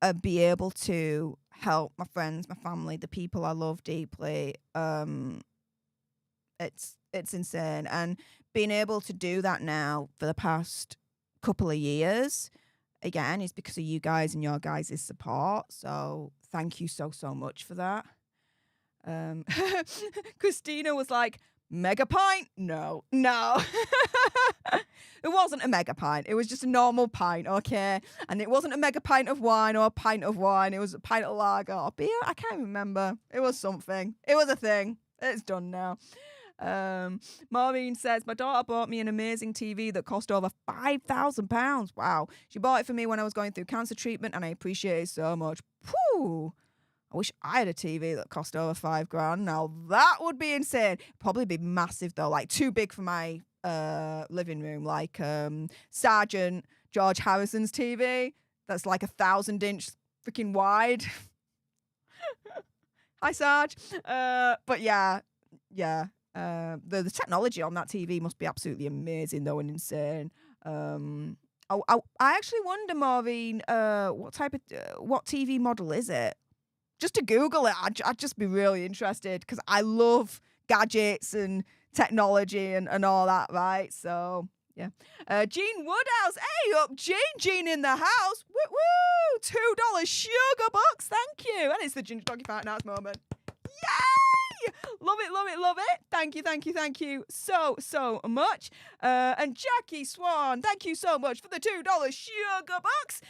and be able to help my friends, my family, the people I love deeply. It's insane. And being able to do that now for the past couple of years, again, is because of you guys and your guys' support. So thank you so much for that. Christina was like, mega pint? No. It wasn't a mega pint. It was just a normal pint, okay? And it wasn't a mega pint of wine or a pint of wine. It was a pint of lager or beer. I can't remember. It was something. It was a thing. It's done now. Maureen says, my daughter bought me an amazing TV that cost over £5,000. Wow. She bought it for me when I was going through cancer treatment and I appreciate it so much. Whew. I wish I had a TV that cost over £5,000. Now that would be insane. Probably be massive though, like too big for my living room, like Sergeant George Harrison's TV. That's like 1,000-inch freaking wide. Hi, Sarge. But yeah. The technology on that TV must be absolutely amazing though and insane. I actually wonder, Maureen, what TV model is it? Just to Google it, I'd just be really interested because I love gadgets and technology and all that, right? So, yeah. Jean Woodhouse. Hey, up, Jean in the house. Woo! $2 sugar bucks. Thank you. And it's the Ginger Doggy Fight Nights moment. Yay! Love it. Thank you so much. And Jackie Swan, thank you so much for the $2 sugar bucks.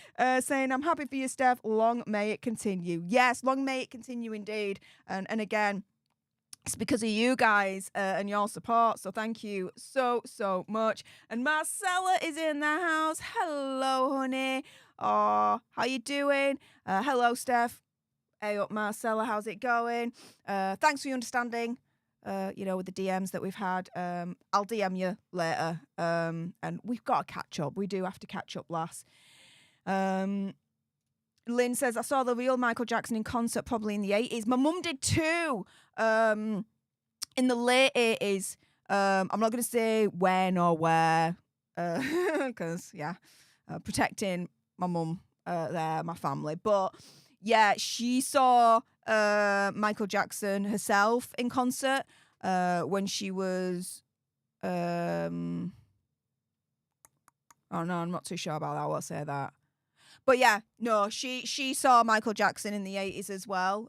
Saying, I'm happy for you, Steph. Long may it continue. Yes, long may it continue indeed. And again, it's because of you guys and your support. So thank you so much. And Marcella is in the house. Hello, honey. Oh, how you doing? Hello, Steph. Hey up, Marcella, how's it going? Thanks for your understanding, with the DMs that we've had. I'll DM you later. And we've got to catch up. We do have to catch up, lass. Lynn says, I saw the real Michael Jackson in concert probably in the 80s. My mum did too. In the late 80s. I'm not going to say when or where. Because, protecting my mum there, my family. But... yeah, she saw Michael Jackson herself in concert when she was... oh, no, I'm not too sure about that. I won't say that. But yeah, no, she saw Michael Jackson in the 80s as well,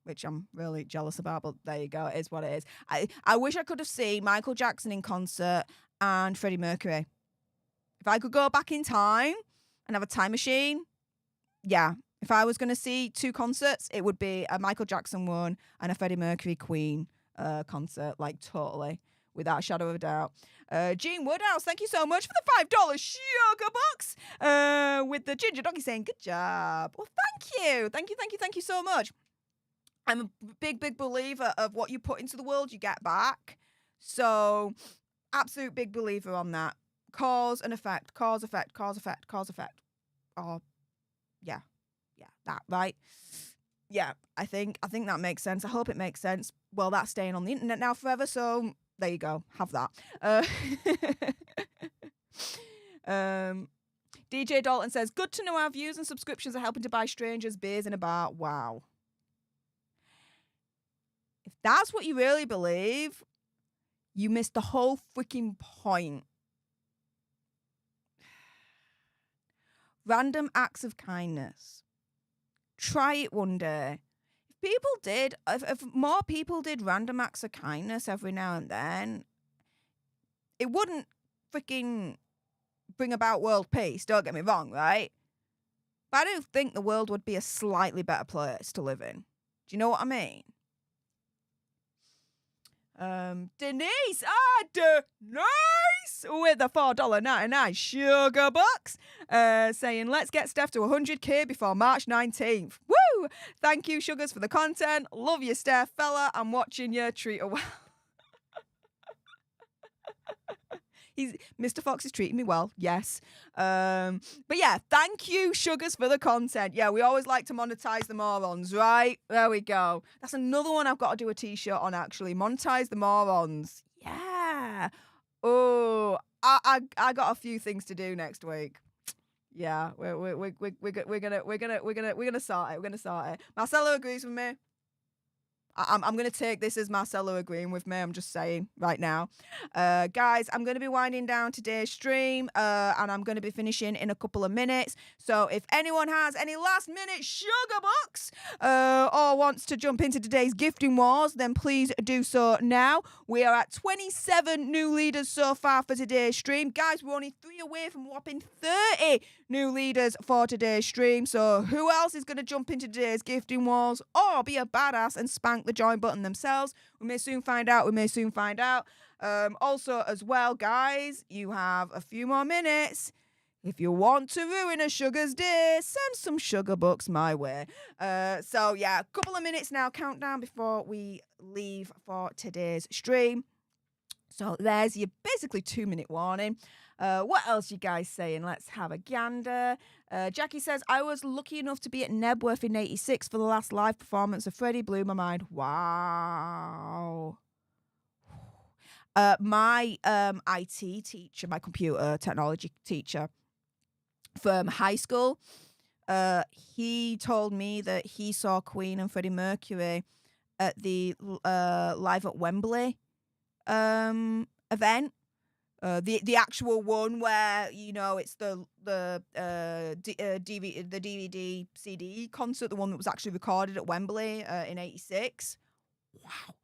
which I'm really jealous about, but there you go. It is what it is. I wish I could have seen Michael Jackson in concert and Freddie Mercury. If I could go back in time and have a time machine, yeah. If I was going to see two concerts, it would be a Michael Jackson one and a Freddie Mercury Queen concert, like totally, without a shadow of a doubt. Jean Woodhouse, thank you so much for the $5 sugar bucks. With the Ginger Doggy saying, good job. Well, thank you so much. I'm a big believer of what you put into the world, you get back. So, absolute big believer on that. Cause and effect, cause, effect. Oh, yeah. Yeah, that, right? Yeah, I think that makes sense. I hope it makes sense. Well, that's staying on the internet now forever, so there you go. Have that. DJ Dalton says, good to know our views and subscriptions are helping to buy strangers beers in a bar. Wow. If that's what you really believe, you missed the whole freaking point. Random acts of kindness. Try it one day. If more people did random acts of kindness every now and then, it wouldn't freaking bring about world peace, don't get me wrong, right? But I do think the world would be a slightly better place to live in. Do you know what I mean? Denise, Denise with a $4.99 sugar bucks, saying, let's get Steph to 100k before March 19th. Woo! Thank you, sugars, for the content. Love you, Steph. Fella, I'm watching you. Treat her well. Mr. Fox is treating me well, yes. But yeah, thank you, sugars, for the content. Yeah, we always like to monetize the morons, right? There we go. That's another one I've got to do a t-shirt on, actually. Monetize the morons. Yeah. Oh, I got a few things to do next week. Yeah, we're gonna sort it. We're gonna sort it. Marcelo agrees with me. I'm going to take this as Marcelo agreeing with me. I'm just saying right now. Guys, I'm going to be winding down today's stream and I'm going to be finishing in a couple of minutes. So if anyone has any last minute sugar bucks or wants to jump into today's gifting wars, then please do so now. We are at 27 new leaders so far for today's stream. Guys, we're only 3 away from whopping 30 new leaders for today's stream. So who else is going to jump into today's gifting wars or be a badass and spank the join button themselves? We may soon find out. Also as well, guys, you have a few more minutes. If you want to ruin a sugar's day, send some sugar bucks my way. So yeah, a couple of minutes now, countdown before we leave for today's stream. So there's your basically 2-minute warning. What else you guys saying? Let's have a gander. Jackie says, I was lucky enough to be at Nebworth in 86 for the last live performance of Freddie. Blew my mind. Wow. My IT teacher, my computer technology teacher from high school, he told me that he saw Queen and Freddie Mercury at the Live at Wembley event. The actual one where, you know, it's the DVD CD concert, the one that was actually recorded at Wembley in 86. Wow.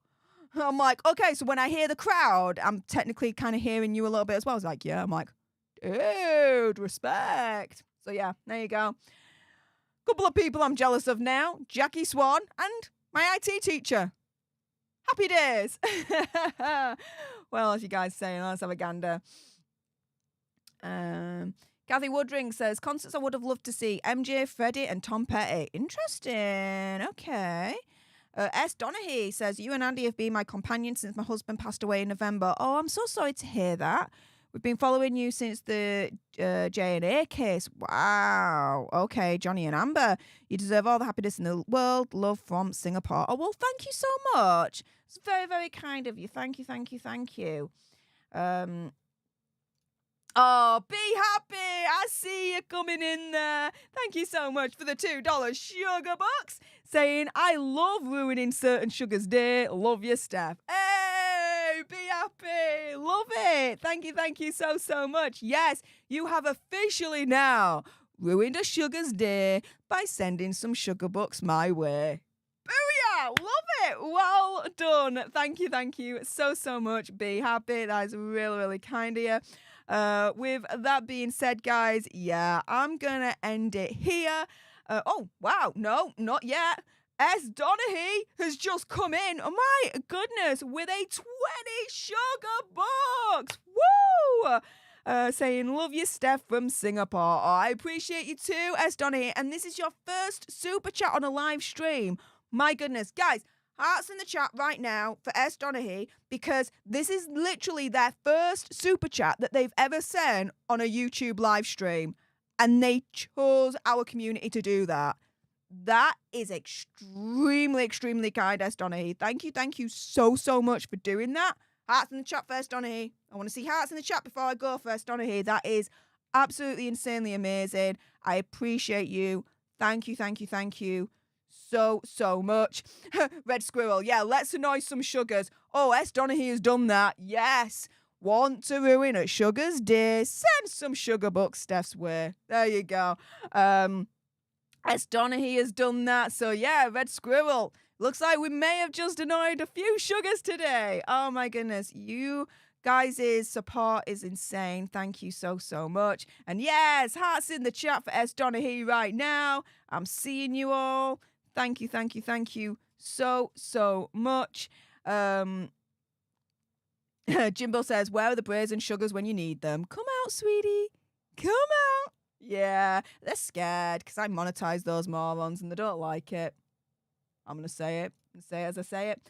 I'm like, okay, so when I hear the crowd, I'm technically kind of hearing you a little bit as well. I was like, yeah, I'm like, dude, respect. So yeah, there you go. Couple of people I'm jealous of now. Jackie Swan and my IT teacher. Happy days. Well, as you guys say, let's have a gander. Kathy Woodring says, concerts I would have loved to see. MJ, Freddie and Tom Petty. Interesting. Okay. S. Donaghy says, you and Andy have been my companion since my husband passed away in November. Oh, I'm so sorry to hear that. We've been following you since the J&A case. Wow. Okay, Johnny and Amber. You deserve all the happiness in the world. Love from Singapore. Oh, well, thank you so much. It's very, very kind of you. Thank you. Oh, be happy. I see you coming in there. Thank you so much for the $2 sugar bucks. Saying, I love ruining certain sugar's day. Love you, Steph. Hey, be happy. Love it. Thank you so much. Yes, you have officially now ruined a sugar's day by sending some sugar bucks my way. Booyah! Love it. Well done. Thank you so much. Be happy. That is really, really kind of you. With that being said, guys, yeah, I'm gonna end it here. Oh, wow, no, not yet. S. Donaghy has just come in, oh my goodness, with a 20 sugar bucks. Woo! Saying, love you, Steph from Singapore. Oh, I appreciate you too, S. Donaghy. And this is your first super chat on a live stream. My goodness, guys. Hearts in the chat right now for S. Donaghy, because this is literally their first super chat that they've ever sent on a YouTube live stream. And they chose our community to do that. That is extremely, extremely kind, S. Donaghy. Thank you so much for doing that. Hearts in the chat for S. Donaghy. I want to see hearts in the chat before I go for S. Donaghy. That is absolutely insanely amazing. I appreciate you. Thank you. So much. Red Squirrel. Yeah, let's annoy some sugars. Oh, S. Donaghy has done that. Yes. Want to ruin a sugar's day? Send some sugar bucks Steph's way. There you go. S. Donaghy has done that. So yeah, Red Squirrel. Looks like we may have just annoyed a few sugars today. Oh my goodness. You guys' support is insane. Thank you so much. And yes, hearts in the chat for S. Donaghy right now. I'm seeing you all. Thank you so much. Jimbo says, where are the brazen sugars when you need them? Come out, sweetie. Come out. Yeah, they're scared because I monetize those morons and they don't like it. I'm going to say it. Say it as I say it.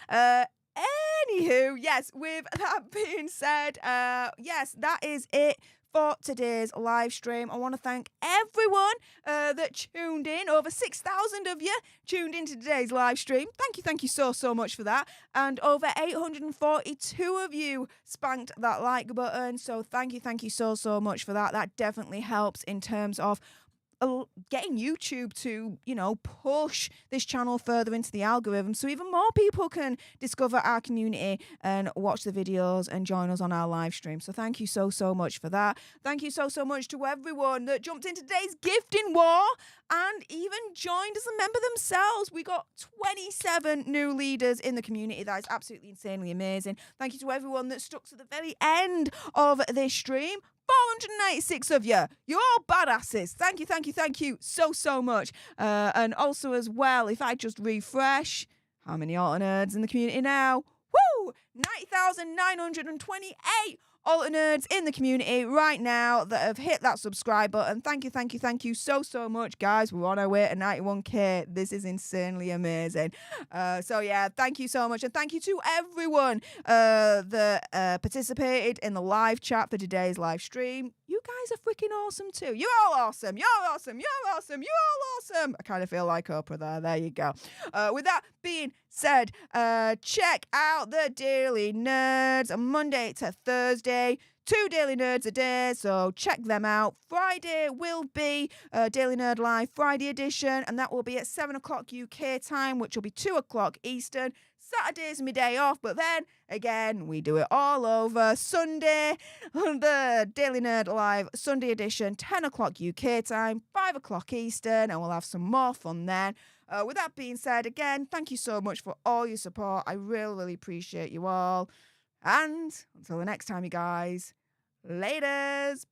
Anywho, yes, with that being said, yes, that is it for today's live stream. I want to thank everyone that tuned in. Over 6,000 of you tuned into today's live stream. Thank you so much for that. And over 842 of you spanked that like button. So thank you so much for that. That definitely helps in terms of getting YouTube to, push this channel further into the algorithm so even more people can discover our community and watch the videos and join us on our live stream. So thank you so much for that. Thank you so much to everyone that jumped into today's gifting war and even joined as a member themselves. We got 27 new leaders in the community. That is absolutely insanely amazing. Thank you to everyone that stuck to the very end of this stream. 496 of you. You're all badasses. Thank you so much. And also as well, if I just refresh, how many alter nerds in the community now? Woo! 90,928 alter nerds in the community right now that have hit that subscribe button. Thank you so much, guys. We're on our way to 91k. This is insanely amazing. So yeah, thank you so much, and thank you to everyone that participated in the live chat for today's live stream. You guys are freaking awesome too. You're all awesome. You're awesome. You're awesome. You're all awesome. I kind of feel like Oprah there. There you go. With that being said, check out the Daily Nerds Monday to Thursday. 2 Daily Nerds a day, so check them out. Friday will be Daily Nerd Live Friday edition, and that will be at 7 o'clock UK time, which will be 2 o'clock Eastern. Saturday's my day off, but then again, we do it all over. Sunday, the Daily Nerd Live Sunday edition, 10 o'clock UK time, 5 o'clock Eastern, and we'll have some more fun then. With that being said, again, thank you so much for all your support. I really appreciate you all. And until the next time, you guys, laters.